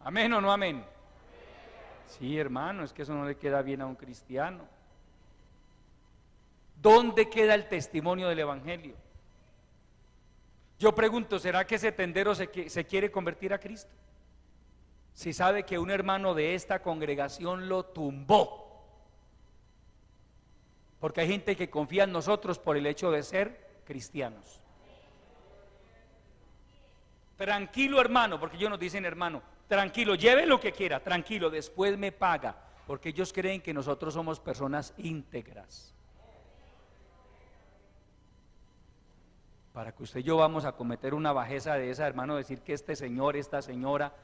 ¿Amén o no amén? Sí, hermano, es que eso no le queda bien a un cristiano. ¿Dónde queda el testimonio del evangelio? Yo pregunto, ¿será que ese tendero se quiere convertir a Cristo? Si sabe que un hermano de esta congregación lo tumbó. Porque hay gente que confía en nosotros por el hecho de ser cristianos. Tranquilo, hermano, porque ellos nos dicen, hermano, tranquilo, lleve lo que quiera, tranquilo, después me paga. Porque ellos creen que nosotros somos personas íntegras. Para que usted y yo vamos a cometer una bajeza de esa, hermano, decir que este señor, esta señora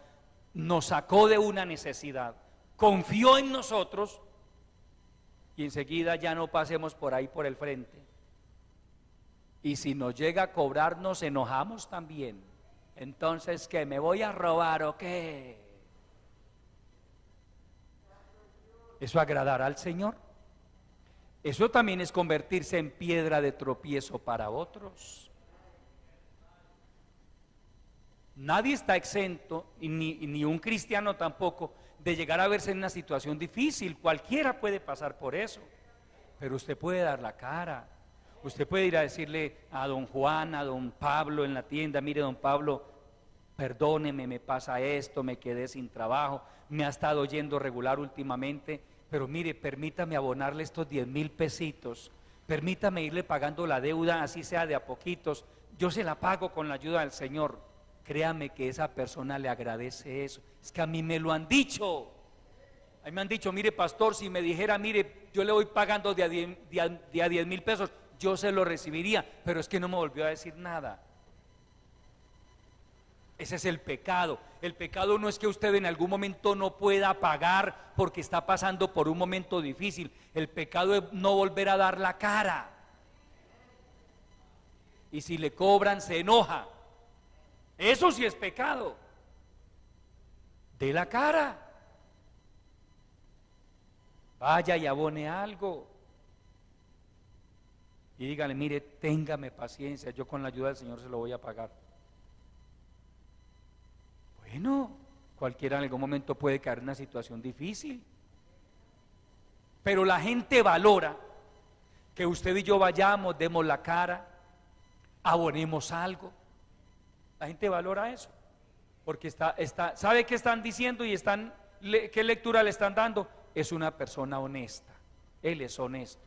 nos sacó de una necesidad, confió en nosotros y enseguida ya no pasemos por ahí por el frente. Y si nos llega a cobrar, nos enojamos también. Entonces, ¿qué? ¿Me voy a robar o qué? ¿Eso agradará al Señor? Eso también es convertirse en piedra de tropiezo para otros. Nadie está exento, ni un cristiano tampoco, de llegar a verse en una situación difícil. Cualquiera puede pasar por eso, pero usted puede dar la cara. Usted puede ir a decirle a don Juan, a don Pablo en la tienda: mire, don Pablo, perdóneme, me pasa esto, me quedé sin trabajo, me ha estado yendo regular últimamente, pero mire, permítame abonarle estos 10,000 pesitos, permítame irle pagando la deuda, así sea de a poquitos, yo se la pago con la ayuda del Señor. Créame que esa persona le agradece eso. Es que a mí me lo han dicho. A mí me han dicho: mire, pastor, si me dijera, mire, yo le voy pagando de a 10,000 pesos, yo se lo recibiría, pero es que no me volvió a decir nada. Ese es el pecado. El pecado no es que usted en algún momento no pueda pagar porque está pasando por un momento difícil. El pecado es no volver a dar la cara. Y si le cobran, se enoja. Eso sí es pecado. Dé la cara. Vaya y abone algo. Y dígale: mire, téngame paciencia, yo con la ayuda del Señor se lo voy a pagar. Bueno, cualquiera en algún momento puede caer en una situación difícil, pero la gente valora que usted y yo vayamos, demos la cara, abonemos algo. La gente valora eso, porque ¿sabe qué están diciendo y qué lectura le están dando? Es una persona honesta, él es honesto,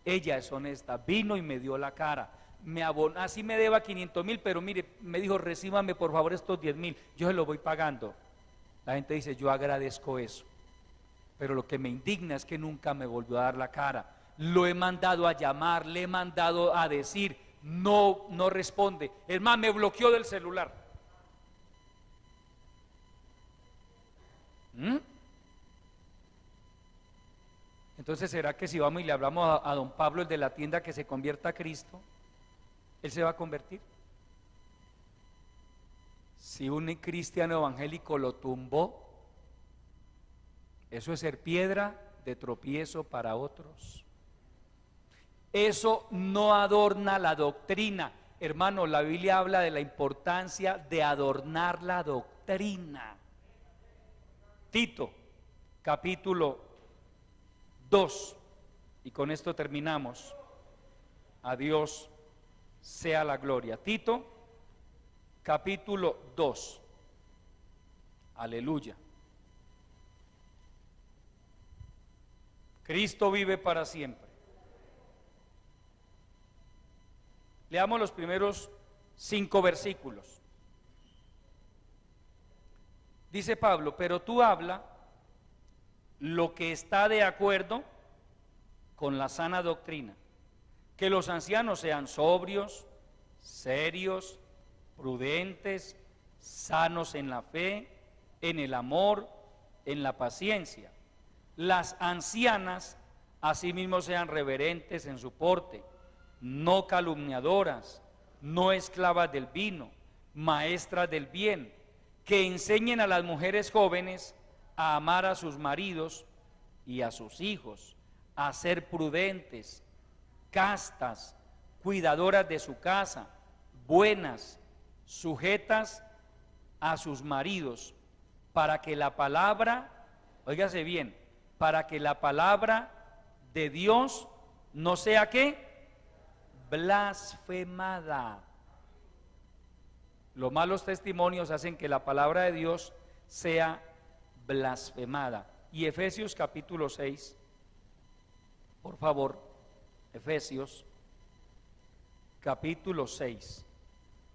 ella es honesta, vino y me dio la cara. Me abona, así me deba 500,000, pero mire, me dijo: recíbame por favor estos 10,000, yo se los voy pagando. La gente dice: yo agradezco eso, pero lo que me indigna es que nunca me volvió a dar la cara. Lo he mandado a llamar, le he mandado a decir, no responde. Es más, me bloqueó del celular. Entonces, ¿será que si vamos y le hablamos a don Pablo, el de la tienda, que se convierta a Cristo, él se va a convertir? Si un cristiano evangélico lo tumbó, eso es ser piedra de tropiezo para otros. Eso no adorna la doctrina. Hermano, la Biblia habla de la importancia de adornar la doctrina. Tito, capítulo 2, y con esto terminamos. A Dios sea la gloria. Tito, capítulo 2. Aleluya. Cristo vive para siempre. Leamos los primeros 5 versículos. Dice Pablo: pero tú habla lo que está de acuerdo con la sana doctrina, que los ancianos sean sobrios, serios, prudentes, sanos en la fe, en el amor, en la paciencia. Las ancianas asimismo sean reverentes en su porte, no calumniadoras, no esclavas del vino, maestras del bien, que enseñen a las mujeres jóvenes a amar a sus maridos y a sus hijos, a ser prudentes, castas, cuidadoras de su casa, buenas, sujetas a sus maridos, para que la palabra, óigase bien, para que la palabra de Dios no sea ¿qué? Blasfemada. Los malos testimonios hacen que la palabra de Dios sea blasfemada. Y Efesios capítulo 6, por favor, Efesios capítulo 6,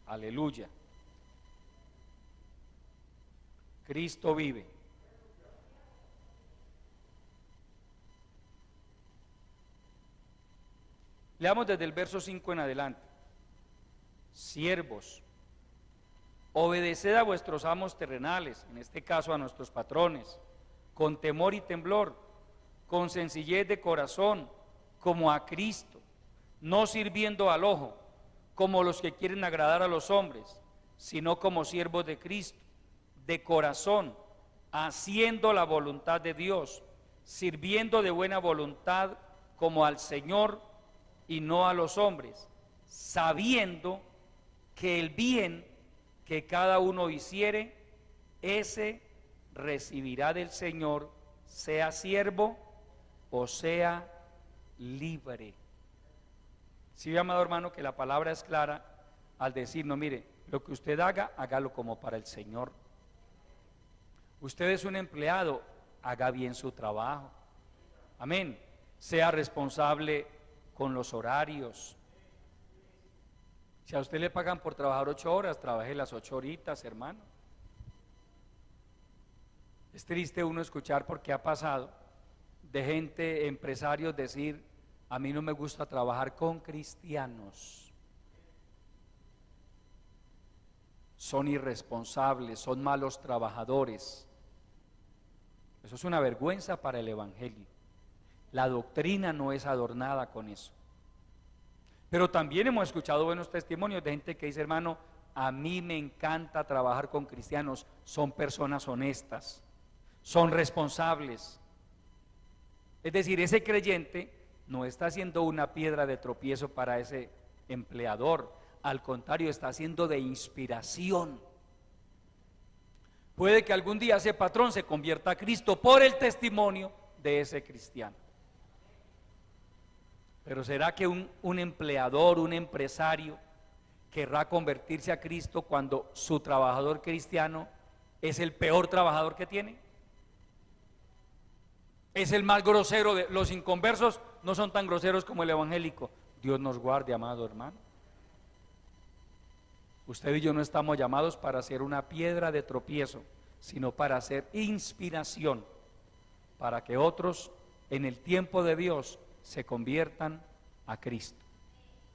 aleluya. Cristo vive. Leamos desde el verso 5 en adelante. Siervos, obedeced a vuestros amos terrenales, en este caso a nuestros patrones, con temor y temblor, con sencillez de corazón, como a Cristo, no sirviendo al ojo, como los que quieren agradar a los hombres, sino como siervos de Cristo, de corazón, haciendo la voluntad de Dios, sirviendo de buena voluntad como al Señor y no a los hombres, sabiendo que el bien que cada uno hiciere, ese recibirá del Señor, sea siervo o sea libre. Si ve, amado hermano, que la palabra es clara al decir, no, mire, lo que usted haga, hágalo como para el Señor. Usted es un empleado, haga bien su trabajo. Amén. Sea responsable con los horarios. Si a usted le pagan por trabajar 8 horas, trabaje las 8 horitas, hermano. Es triste uno escuchar, porque ha pasado de gente, empresarios, decir, a mí no me gusta trabajar con cristianos. Son irresponsables, son malos trabajadores. Eso es una vergüenza para el evangelio. La doctrina no es adornada con eso. Pero también hemos escuchado buenos testimonios de gente que dice, hermano, a mí me encanta trabajar con cristianos, son personas honestas, son responsables. Es decir, ese creyente no está siendo una piedra de tropiezo para ese empleador, al contrario, está siendo de inspiración. Puede que algún día ese patrón se convierta a Cristo por el testimonio de ese cristiano. Pero ¿será que un empleador, un empresario, querrá convertirse a Cristo cuando su trabajador cristiano es el peor trabajador que tiene? Es el más grosero de los inconversos, no son tan groseros como el evangélico. Dios nos guarde, amado hermano. Usted y yo no estamos llamados para ser una piedra de tropiezo, sino para ser inspiración, para que otros en el tiempo de Dios se conviertan a Cristo.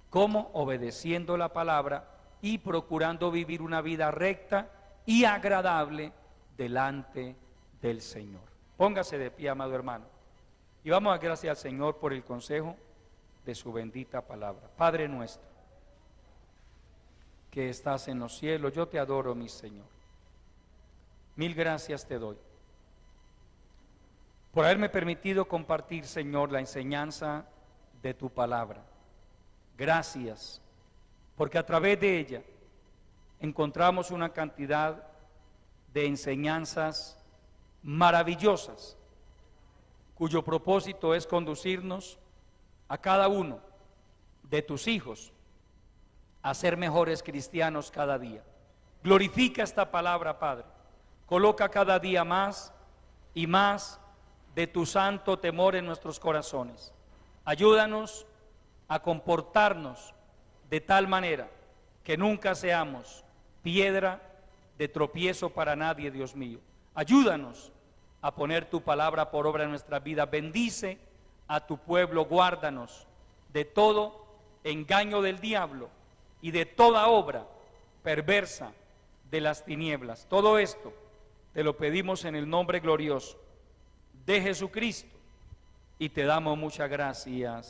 ¿Cómo? Obedeciendo la palabra y procurando vivir una vida recta y agradable delante del Señor. Póngase de pie, amado hermano, y vamos a dar gracias al Señor por el consejo de su bendita palabra. Padre nuestro, que estás en los cielos, yo te adoro, mi Señor. Mil gracias te doy por haberme permitido compartir, Señor, la enseñanza de tu palabra. Gracias, porque a través de ella encontramos una cantidad de enseñanzas maravillosas, cuyo propósito es conducirnos a cada uno de tus hijos a ser mejores cristianos cada día. Glorifica esta palabra, Padre. Coloca cada día más y más de tu santo temor en nuestros corazones. Ayúdanos a comportarnos de tal manera que nunca seamos piedra de tropiezo para nadie, Dios mío. Ayúdanos a poner tu palabra por obra en nuestra vida. Bendice a tu pueblo, guárdanos de todo engaño del diablo y de toda obra perversa de las tinieblas. Todo esto te lo pedimos en el nombre glorioso de Jesucristo y te damos muchas gracias.